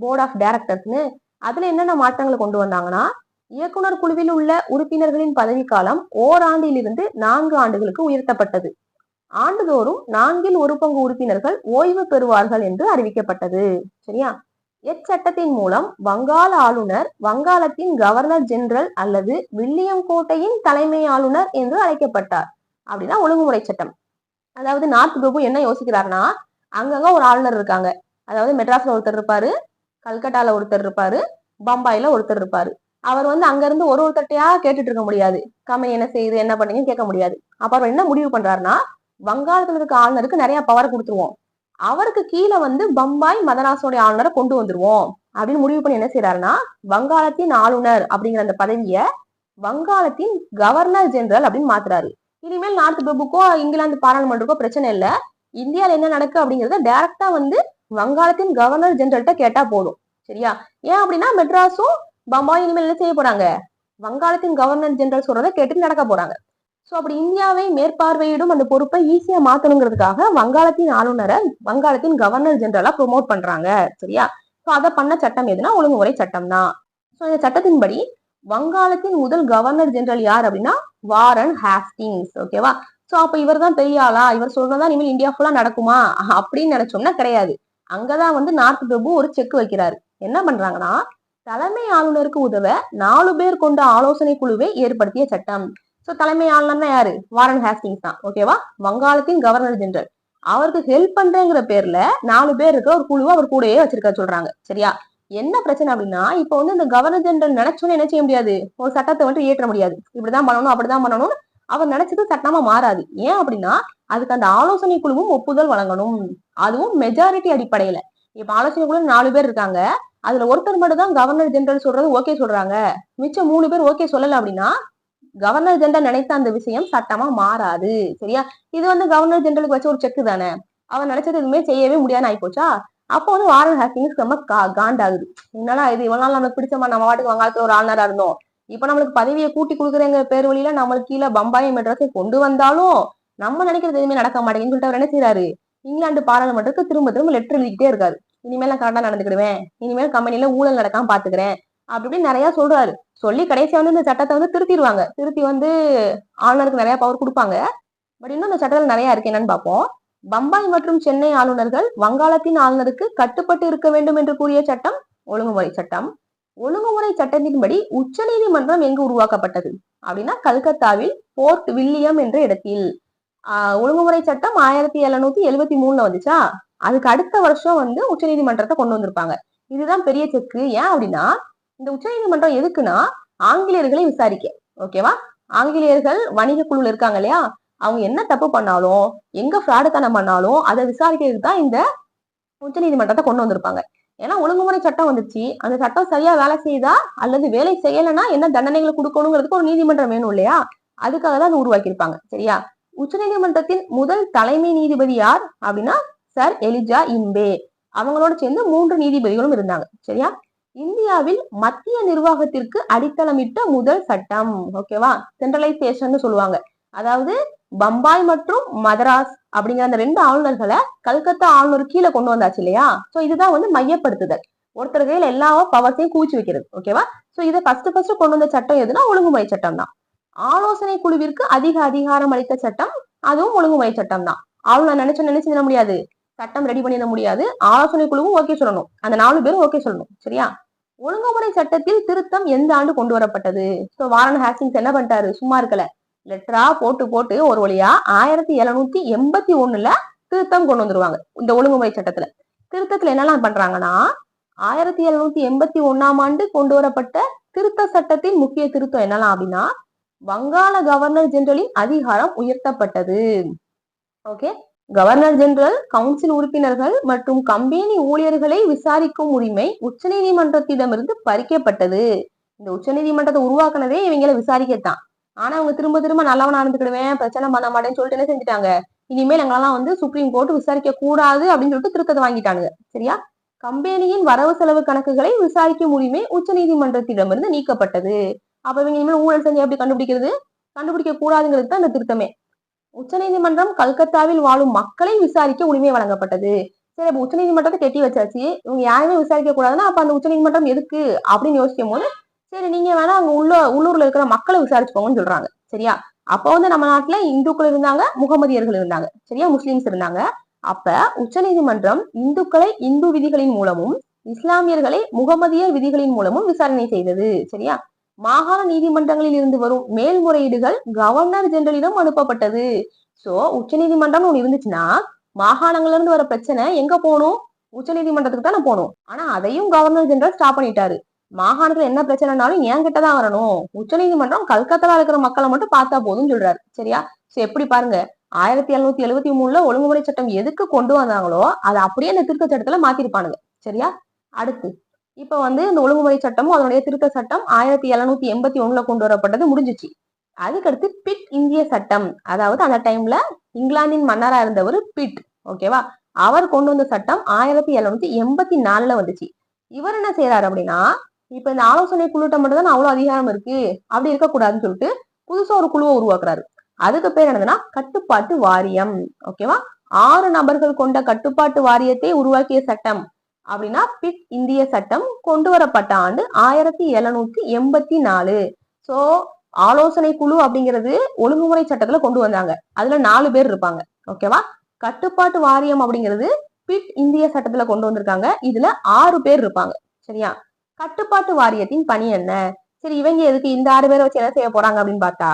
போர்ட் ஆஃப் டைரக்டர்ஸ்னு. அதுல என்னென்ன மாற்றங்களை கொண்டு வந்தாங்கன்னா, இயக்குனர் குழுவில் உள்ள உறுப்பினர்களின் பதவிக்காலம் ஓராண்டிலிருந்து 4 ஆண்டுகளுக்கு உயர்த்தப்பட்டது. ஆண்டுதோறும் 1/4 உறுப்பினர்கள் ஓய்வு பெறுவார்கள் என்று அறிவிக்கப்பட்டது. சரியா? இச்சட்டத்தின் மூலம் வங்காள ஆளுநர் வங்காளத்தின் கவர்னர் ஜெனரல் அல்லது வில்லியம் கோட்டையின் தலைமை ஆளுநர் என்று அழைக்கப்பட்டார். அப்படின்னா ஒழுங்குமுறை சட்டம். அதாவது நார்த் பிரபு என்ன யோசிக்கிறாருன்னா, அங்கங்க ஒரு ஆளுநர் இருக்காங்க. அதாவது மெட்ராஸ்ல ஒருத்தர் இருப்பாரு, கல்கட்டால ஒருத்தர் இருப்பாரு, பம்பாயில ஒருத்தர் இருப்பாரு. அவர் வந்து அங்க இருந்து ஒருத்தட்டையா கேட்டுட்டு இருக்க முடியாது. கம்பெனி என்ன செய்யுது, என்ன பண்ணீங்கன்னு கேட்க முடியாது. அப்ப அவர் என்ன முடிவு பண்றாருன்னா, வங்காளத்துல இருக்க ஆளுநருக்கு நிறைய பவர் கொடுத்துருவோம், அவருக்கு கீழே வந்து பம்பாய் மதராஸோடைய ஆளுநரை கொண்டு வந்துருவோம் அப்படின்னு முடிவு பண்ணி என்ன செய்யறாருன்னா, வங்காளத்தின் ஆளுநர் அப்படிங்கிற அந்த பதவிய வங்காளத்தின் கவர்னர் ஜெனரல் அப்படின்னு மாத்துறாரு. இனிமேல் நார்த் பிரபுக்கோ இங்கிலாந்து பாராளுமன்றக்கோ பிரச்சனை இல்ல, இந்தியால என்ன நடக்கு அப்படிங்கறத டைரக்டா வந்து வங்காளத்தின் கவர்னர் ஜெனரல்கிட்ட கேட்டா போதும். சரியா? ஏன் அப்படின்னா மெட்ராஸும் பம்பாய் இனிமேல் என்ன செய்ய போறாங்க, வங்காளத்தின் கவர்னர் ஜெனரல் சொல்றதை கேட்டு நடக்க போறாங்க. சோ அப்படி இந்தியாவை மேற்பார்வையிடும் அந்த பொறுப்பை ஈஸியா மாத்தணுங்கிறதுக்காக வங்காளத்தின் ஆளுநரை வங்காளத்தின் கவர்னர் ஜெனரலா ப்ரொமோட் பண்றாங்க. சரியா? சோ அதை பண்ண சட்டம் எதுனா ஒழுங்குமுறை சட்டம் தான். சோ இந்த சட்டத்தின்படி வங்காளத்தின் முதல் கவர்னர் ஜெனரல் யார் அப்படின்னா வாரன் ஹேஸ்டிங்ஸ். ஓகேவா? சோ அப்ப இவர் தான் பெரிய ஆளா, இவர் சொல்றதா இனிமேல் இந்தியா ஃபுல்லா நடக்குமா அப்படின்னு நினைச்சோம்னா கிடையாது. அங்கதான் வந்து நார்த் பிரபு ஒரு செக் வைக்கிறாரு. என்ன பண்றாங்கன்னா, தலைமை ஆளுநருக்கு உதவ 4 பேர் கொண்ட ஆலோசனை குழுவை ஏற்படுத்திய சட்டம். சோ தலைமை ஆளுநர்னா யாரு? வாரன் ஹேஸ்டிங்ஸ் தான். ஓகேவா? வங்காளத்தின் கவர்னர் ஜெனரல். அவருக்கு ஹெல்ப் பண்றேங்கிற பேர்ல 4 பேர் இருக்கிற ஒரு குழுவை அவர் கூடயே வச்சிருக்க சொல்றாங்க. சரியா? என்ன பிரச்சனை அப்படின்னா, இப்ப வந்து இந்த கவர்னர் ஜெனரல் நினைச்சோன்னு என்ன செய்ய முடியாது, ஒரு சட்டத்தை வந்து இயற்ற முடியாது. இப்படிதான் பண்ணணும் அப்படிதான் பண்ணணும் அவர் நினைச்சது சட்டமா மாறாது. ஏன் அப்படின்னா அதுக்கு அந்த ஆலோசனை குழுவும் ஒப்புதல் வழங்கணும், அதுவும் மெஜாரிட்டி அடிப்படையில. இப்ப ஆலோசனை குழு 4 பேர் இருக்காங்க, அதுல ஒருத்தர் மட்டும் தான் கவர்னர் ஜெனரல் சொல்றது ஓகே சொல்றாங்க, மிச்சம் 3 பேர் ஓகே சொல்லல அப்படின்னா கவர்னர் ஜெனரல் நினைத்த அந்த விஷயம் சட்டமா மாறாது. சரியா? இது வந்து கவர்னர் ஜெனரலுக்கு வச்ச ஒரு செக் தானே, அவர் நினைச்சது எதுவுமே செய்யவே முடியாதுன்னு ஆயிப்போச்சா. அப்போ வந்து வாரன் ஹேஸ்டிங்ஸ் ரொம்ப காண்டாகுது. என்னடா இது, இவ்வளவு நாள் நமக்கு பிடிச்சமா நம்ம வாட்டுக்கு வங்காளத்துல ஒரு ஆளுநரா இருந்தோம், இப்ப நம்மளுக்கு பதவியை கூட்டி கொடுக்குறேங்கிற பேர் வழியில நம்மளுக்கு கீழே பம்பாய் மெட்ராஸை கொண்டு வந்தாலும் நம்ம நினைக்கிறது எதுவுமே நடக்க மாட்டேங்குன்னு சொல்லிட்டு அவர் என்ன செய்யறாரு, இங்கிலாந்து பாராளுமன்றத்துக்கு திரும்ப திரும்ப லெட்டர் எழுதிக்கிட்டே இருக்காரு. இனிமேல் நான் கரெக்டா நடந்துக்கிடுவேன், இனிமேல் கம்பெனில ஊழல் நடக்காம பாத்துக்கிறேன் அப்படி நிறைய சொல்றாரு. சொல்லி கடைசியா வந்து இந்த சட்டத்தை வந்து திருத்திடுவாங்க. திருத்தி வந்து ஆளுநருக்கு நிறைய பவர் கொடுப்பாங்க. பட் இன்னும் இந்த சட்டத்தில் நிறைய இருக்கு. என்னன்னு பார்ப்போம். பம்பாய் மற்றும் சென்னை ஆளுநர்கள் வங்காளத்தின் ஆளுநருக்கு கட்டுப்பட்டு இருக்க வேண்டும் என்று கூறிய சட்டம் ஒழுங்குமுறை சட்டம். ஒழுங்குமுறை சட்டத்தின்படி உச்ச நீதிமன்றம் எங்கு உருவாக்கப்பட்டது அப்படின்னா கல்கத்தாவில் போர்ட் வில்லியம் என்ற இடத்தில். ஒழுங்குமுறை சட்டம் 1773 வந்துச்சா, அதுக்கு அடுத்த வருஷம் வந்து உச்ச நீதிமன்றத்தை கொண்டு வந்திருப்பாங்க. இதுதான் பெரிய செக்கு. ஏன் அப்படின்னா இந்த உச்ச நீதிமன்றம் எதுக்குன்னா ஆங்கிலேயர்களை விசாரிக்க. ஓகேவா? ஆங்கிலேயர்கள் வணிக குழுல இருக்காங்க இல்லையா, அவங்க என்ன தப்பு பண்ணாலும் எங்க ஃப்ராடுத்தனம் பண்ணாலும் அதை விசாரிக்கிறதுக்கு தான் இந்த உச்ச நீதிமன்றத்தை கொண்டு வந்திருப்பாங்க. ஏன்னா ஒழுங்குமுறை சட்டம் வந்துச்சு, அந்த சட்டம் சரியா வேலை செய்யுதா அல்லது வேலை செய்யலைன்னா என்ன தண்டனைகளை கொடுக்கணுங்கிறதுக்கு ஒரு நீதிமன்றம் வேணும் இல்லையா? அதுக்காக தான் அதை உருவாக்கியிருப்பாங்க. சரியா? உச்சநீதிமன்றத்தின் முதல் தலைமை நீதிபதி யார் அப்படின்னா சர் எலிஜா இம்பே. அவங்களோட சேர்ந்து 3 நீதிபதிகளும் இருந்தாங்க. சரியா? இந்தியாவில் மத்திய நிர்வாகத்திற்கு அடித்தளமிட்ட முதல் சட்டம். ஓகேவா? சென்ட்ரலைசேஷன் சொல்லுவாங்க. அதாவது பம்பாய் மற்றும் மதராஸ் அப்படிங்கிற அந்த 2 ஆளுநர்களை கல்கத்தா ஆளுநர் கீழே கொண்டு வந்தாச்சு இல்லையா? சோ இதுதான் வந்து மையப்படுத்துதல். ஒருத்தர் கையில எல்லா பவர்ஸையும் கூச்சி வைக்கிறது. ஓகேவா? சோ இதை ஃபர்ஸ்ட் கொண்டு வந்த சட்டம் எதுனா ஒழுங்குமுறை சட்டம் தான். ஆலோசனை குழுவிற்கு அதிக அதிகாரம் அளித்த சட்டம் அதுவும் ஒழுங்குமுறை சட்டம் தான். ஆளுநர் நினைச்சிட முடியாது, சட்டம் ரெடி பண்ணிட முடியாது. ஆலோசனை குழுவும் ஓகே சொல்லணும், அந்த 4 பேரும் ஓகே சொல்லணும். சரியா? ஒழுங்குமுறை சட்டத்தில் திருத்தம் எந்த ஆண்டு கொண்டு வரப்பட்டது? சோ வாரன் ஹேஸ்டிங்ஸ் என்ன பண்ணிட்டாரு, சும்மா இருக்கல, லெட்டரா போட்டு ஒரு வழியா 1781ல திருத்தம் கொண்டு வந்துருவாங்க. இந்த ஒழுங்குமுறை சட்டத்துல திருத்தத்துல என்னெல்லாம் பண்றாங்கன்னா, 1781ஆம் ஆண்டு கொண்டு வரப்பட்ட திருத்த சட்டத்தின் முக்கிய திருத்தம் என்னலாம் அப்படின்னா, வங்காள கவர்னர் ஜெனரலின் அதிகாரம் உயர்த்தப்பட்டது. ஓகே, கவர்னர் ஜெனரல் கவுன்சில் உறுப்பினர்கள் மற்றும் கம்பெனி ஊழியர்களை விசாரிக்கும் உரிமை உச்சநீதிமன்றத்திடமிருந்து பறிக்கப்பட்டது. இந்த உச்சநீதிமன்றத்தை உருவாக்குனதே இவங்களை விசாரிக்கத்தான். ஆனா அவங்க திரும்ப நல்லவனா இருந்துக்கிடுவேன், பிரச்சனை பண்ண மாட்டேன்னு சொல்லிட்டு என்ன செஞ்சுட்டாங்க, இனிமேல் எங்களெல்லாம் வந்து சுப்ரீம் கோர்ட் விசாரிக்க கூடாது அப்படின்னு சொல்லிட்டு திருத்தத்தை வாங்கிட்டானுங்க. சரியா? கம்பெனியின் வரவு செலவு கணக்குகளை விசாரிக்கும் உரிமை உச்சநீதிமன்றத்திடமிருந்து நீக்கப்பட்டது. அப்ப இவங்க இனிமேல் ஊழல் செஞ்சு எப்படி கண்டுபிடிக்க கூடாதுங்கிறது தான் இந்த திருத்தமே. உச்சநீதிமன்றம் கல்கத்தாவில் வாழும் மக்களை விசாரிக்க உரிமை வழங்கப்பட்டது. சரி, அப்ப உச்சநீதிமன்றத்தை கெட்டி வச்சாச்சு, இவங்க யாருமே விசாரிக்க கூடாதுன்னா அப்ப அந்த உச்சநீதிமன்றம் எதுக்கு அப்படின்னு யோசிக்கும் போது, சரி நீங்க வேணா அங்க உள்ளூர்ல இருக்கிற மக்களை விசாரிச்சுக்கோங்கன்னு சொல்றாங்க. சரியா? அப்ப வந்து நம்ம நாட்டுல இந்துக்கள் இருந்தாங்க, முகமதியர்கள் இருந்தாங்க. சரியா? முஸ்லிம்ஸ் இருந்தாங்க. அப்ப உச்சநீதிமன்றம் இந்துக்களை இந்து விதிகளின் மூலமும் இஸ்லாமியர்களை முகமதியர் விதிகளின் மூலமும் விசாரணை செய்தது. சரியா? மாகாண நீதிமன்றங்களில் இருந்து வரும் மேல்முறையீடுகள் கவர்னர் ஜெனரலிடம் அனுப்பப்பட்டது. சோ உச்ச நீதிமன்றம் ஒண்ணு இருந்துச்சுன்னா மாகாணங்கள்ல இருந்து வர பிரச்சனை எங்க போகணும், உச்ச நீதிமன்றத்துக்கு தானே போகணும். ஆனா அதையும் கவர்னர் ஜெனரல் ஸ்டாப் பண்ணிட்டாரு. மாகாணத்துல என்ன பிரச்சனைனாலும் என் கிட்டதான் வரணும், உச்ச நீதிமன்றம் கல்கத்தால இருக்கிற மக்களை மட்டும் பார்த்தா போதும்னு சொல்றாரு. சரியா? சோ எப்படி பாருங்க, 1773ல ஒழுங்குமுறை சட்டம் எதுக்கு கொண்டு வந்தாங்களோ அதை அப்படியே அந்த திருத்த சட்டத்துல மாத்திருப்பானுங்க. சரியா? அடுத்து இப்ப வந்து இந்த ஒழுங்குமுறை சட்டமும் அதனுடைய திருத்த சட்டம் 1781ல கொண்டு வரப்பட்டது முடிஞ்சிச்சு. அதுக்கடுத்து பிட் இந்திய சட்டம், அதாவது அந்த டைம்ல இங்கிலாந்தின் மன்னரா இருந்தவர் பிட். ஓகேவா? அவர் கொண்டு வந்த சட்டம் 1784ல வந்துச்சு. இவர் என்ன செய்யறாரு அப்படின்னா, இப்ப இந்த ஆலோசனை குழுட்ட மட்டும் தான் அவ்வளவு அதிகாரம் இருக்கு, அப்படி இருக்கக்கூடாதுன்னு சொல்லிட்டு புதுசா ஒரு குழுவை உருவாக்குறாரு. அதுக்கு பேர் என்னதுன்னா கட்டுப்பாட்டு வாரியம். ஓகேவா? 6 நபர்கள் கொண்ட கட்டுப்பாட்டு வாரியத்தை உருவாக்கிய சட்டம் அப்படின்னா பிட் இந்திய சட்டம் கொண்டு வரப்பட்ட ஆண்டு 1784. சோ ஆலோசனை குழு அப்படிங்கிறது ஒழுங்குமுறை சட்டத்துல கொண்டு வந்தாங்க. அதுல 4 பேர் இருப்பாங்க. ஓகேவா? கட்டுப்பாட்டு வாரியம் அப்படிங்கிறது பிட் இந்திய சட்டத்துல கொண்டு வந்திருக்காங்க. இதுல 6 பேர் இருப்பாங்க. சரியா? கட்டுப்பாட்டு வாரியத்தின் பணி என்ன? சரி, இவங்க எதுக்கு இந்த 6 பேரை வச்சு என்ன செய்ய போறாங்க அப்படின்னு பார்த்தா,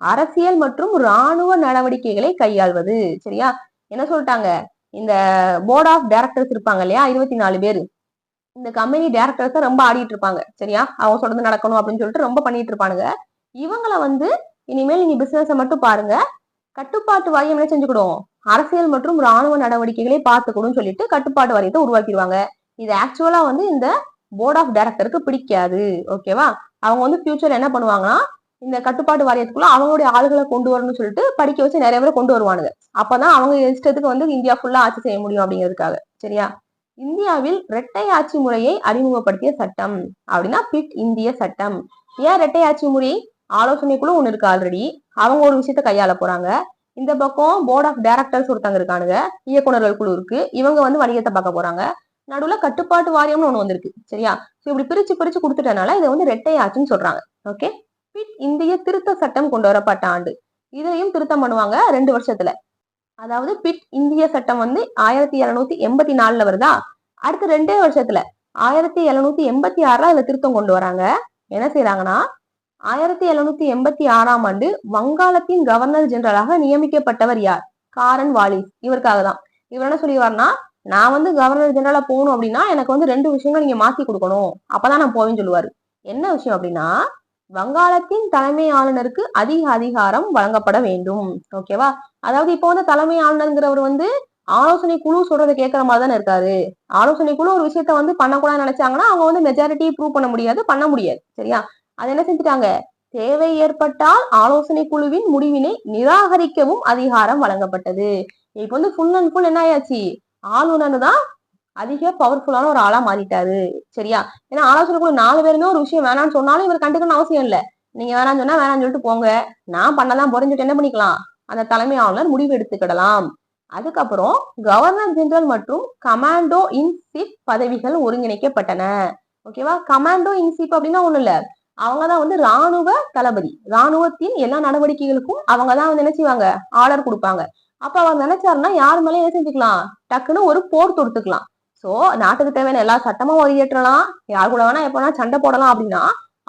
அரசியல் மற்றும் இராணுவ நடவடிக்கைகளை கையாள்வது. சரியா? என்ன சொல்லிட்டாங்க, இந்த போர்ட் ஆஃப் டைரக்டர்ஸ் இருப்பாங்க இல்லையா, 24 பேரு, இந்த கம்பெனி டைரக்டர்ஸ் ரொம்ப ஆடிட்டு இருப்பாங்க. சரியா? அவங்க சொல்றது நடக்கணும் அப்படின்னு சொல்லிட்டு ரொம்ப பண்ணிட்டு இருப்பானுங்க. இவங்களை வந்து இனிமேல் நீங்க பிசினஸை மட்டும் பாருங்க, கட்டுப்பாட்டு வாரியம் என்ன செஞ்சுக்கிடும், அரசியல் மற்றும் இராணுவ நடவடிக்கைகளை பார்த்துக்கணும்னு சொல்லிட்டு கட்டுப்பாட்டு வாரியத்தை உருவாக்கிடுவாங்க. இது ஆக்சுவலா வந்து இந்த போர்ட் ஆஃப் டைரக்டருக்கு பிடிக்காது. ஓகேவா? அவங்க வந்து ஃபியூச்சர் என்ன பண்ணுவாங்கன்னா, இந்த கட்டுப்பாட்டு வாரியத்துக்குள்ள அவங்களுடைய ஆளுகளை கொண்டு வரணும்னு சொல்லிட்டு படிக்க வச்சு நிறைய பேரை கொண்டு வருவானுங்க. அப்பதான் அவங்க இஷ்டத்துக்கு வந்து இந்தியா ஃபுல்லா ஆட்சி செய்ய முடியும் அப்படிங்கிறதுக்காக. சரியா? இந்தியாவில் இரட்டை ஆட்சி முறையை அறிமுகப்படுத்திய சட்டம் அப்படின்னா பிட் இந்திய சட்டம். ஏன் இரட்டை ஆட்சி முறை? ஆலோசனை குழு ஒண்ணு இருக்கு ஆல்ரெடி, அவங்க ஒரு விஷயத்த கையாள போறாங்க. இந்த பக்கம் போர்ட் ஆஃப் டைரக்டர்ஸ் ஒருத்தங்க இருக்கானுங்க, இயக்குநர்கள் குழு இருக்கு, இவங்க வந்து வணிகத்தை பார்க்க போறாங்க. நடுவுல கட்டுப்பாட்டு வாரியம்னு ஒண்ணு வந்திருக்கு. சரியா? சோ இப்படி பிரிச்சு கொடுத்துட்டனால இதை வந்து இரட்டை ஆட்சின்னு சொல்றாங்க. ஓகே, பிட் இந்திய திருத்த சட்டம் கொண்டு வரப்பட்ட ஆண்டு, இதையும் திருத்தம் பண்ணுவாங்க 2 வருஷத்துல. அதாவது பிட் இந்திய சட்டம் வந்து 1784ல வருதா, அடுத்து 2 வருஷத்துல 1786ல அதுல திருத்தம் கொண்டு வராங்க. என்ன செய்யறாங்கன்னா, 1786ஆம் ஆண்டு வங்காளத்தின் கவர்னர் ஜெனரலாக நியமிக்கப்பட்டவர் யார்? காரன் வாலிஸ். இவருக்காக தான். இவர் என்ன சொல்லிடுவார்னா, நான் வந்து கவர்னர் ஜெனரலா போகணும் அப்படின்னா எனக்கு வந்து 2 விஷயங்கள் நீங்க மாத்தி கொடுக்கணும், அப்பதான் நான் போவேன்னு சொல்லுவாரு. என்ன விஷயம் அப்படின்னா, வங்காளத்தின் தலைமை ஆளுநருக்கு அதிக அதிகாரம் வழங்கப்பட வேண்டும். ஓகேவா? அதாவது இப்போ வந்து தலைமை ஆளுநருங்கிறவர் வந்து ஆலோசனை குழு சொல்றதை கேட்கற மாதிரி தானே இருக்காரு. ஆலோசனை குழு ஒரு விஷயத்த வந்து பண்ணக்கூடாதுன்னு நினைச்சாங்கன்னா அவங்க வந்து மெஜாரிட்டி ப்ரூவ் பண்ண முடியாது, பண்ண முடியாது. சரியா? அது என்ன செஞ்சுட்டாங்க, தேவை ஏற்பட்டால் ஆலோசனை குழுவின் முடிவினை நிராகரிக்கவும் அதிகாரம் வழங்கப்பட்டது. இப்ப வந்து ஃபுல் அண்ட் ஃபுல் என்ன ஆயாச்சு, ஆளுநர் தான் அதிக பவர்ஃபுல்லான ஒரு ஆளா மாறிட்டாரு. சரியா? ஏன்னா ஆலோசனை குழு 4 பேருமே ஒரு விஷயம் வேணாம்னு சொன்னாலும் இவர் கண்டுக்கணும்னு அவசியம் இல்ல. நீங்க வேணாம்னு சொன்னா வேணாம்னு சொல்லிட்டு போங்க, நான் பண்ணதான் போறேன்னு என்ன பண்ணிக்கலாம், அந்த தலைமை ஆளுநர் முடிவு எடுத்துக்கிடலாம். அதுக்கப்புறம் கவர்னர் ஜெனரல் மற்றும் கமாண்டோ இன் சீஃப் பதவிகள் ஒருங்கிணைக்கப்பட்டன. ஓகேவா? கமாண்டோ இன் சீஃப் அப்படின்னா ஒண்ணு இல்ல, அவங்கதான் வந்து ராணுவ தளபதி. ராணுவத்தின் எல்லா நடவடிக்கைகளுக்கும் அவங்கதான் வந்து என்ன செய்வாங்க, ஆர்டர் கொடுப்பாங்க. அப்ப அவர் நினைச்சாருன்னா யார் மேலே என்ன செஞ்சுக்கலாம், டக்குன்னு ஒரு போர் தொடுத்துக்கலாம். சோ நாட்டுக்கு தேவையான எல்லா சட்டமும் அவர் இயற்றலாம், யார் கூட வேணா எப்ப வேணா சண்டை போடலாம். அப்படின்னா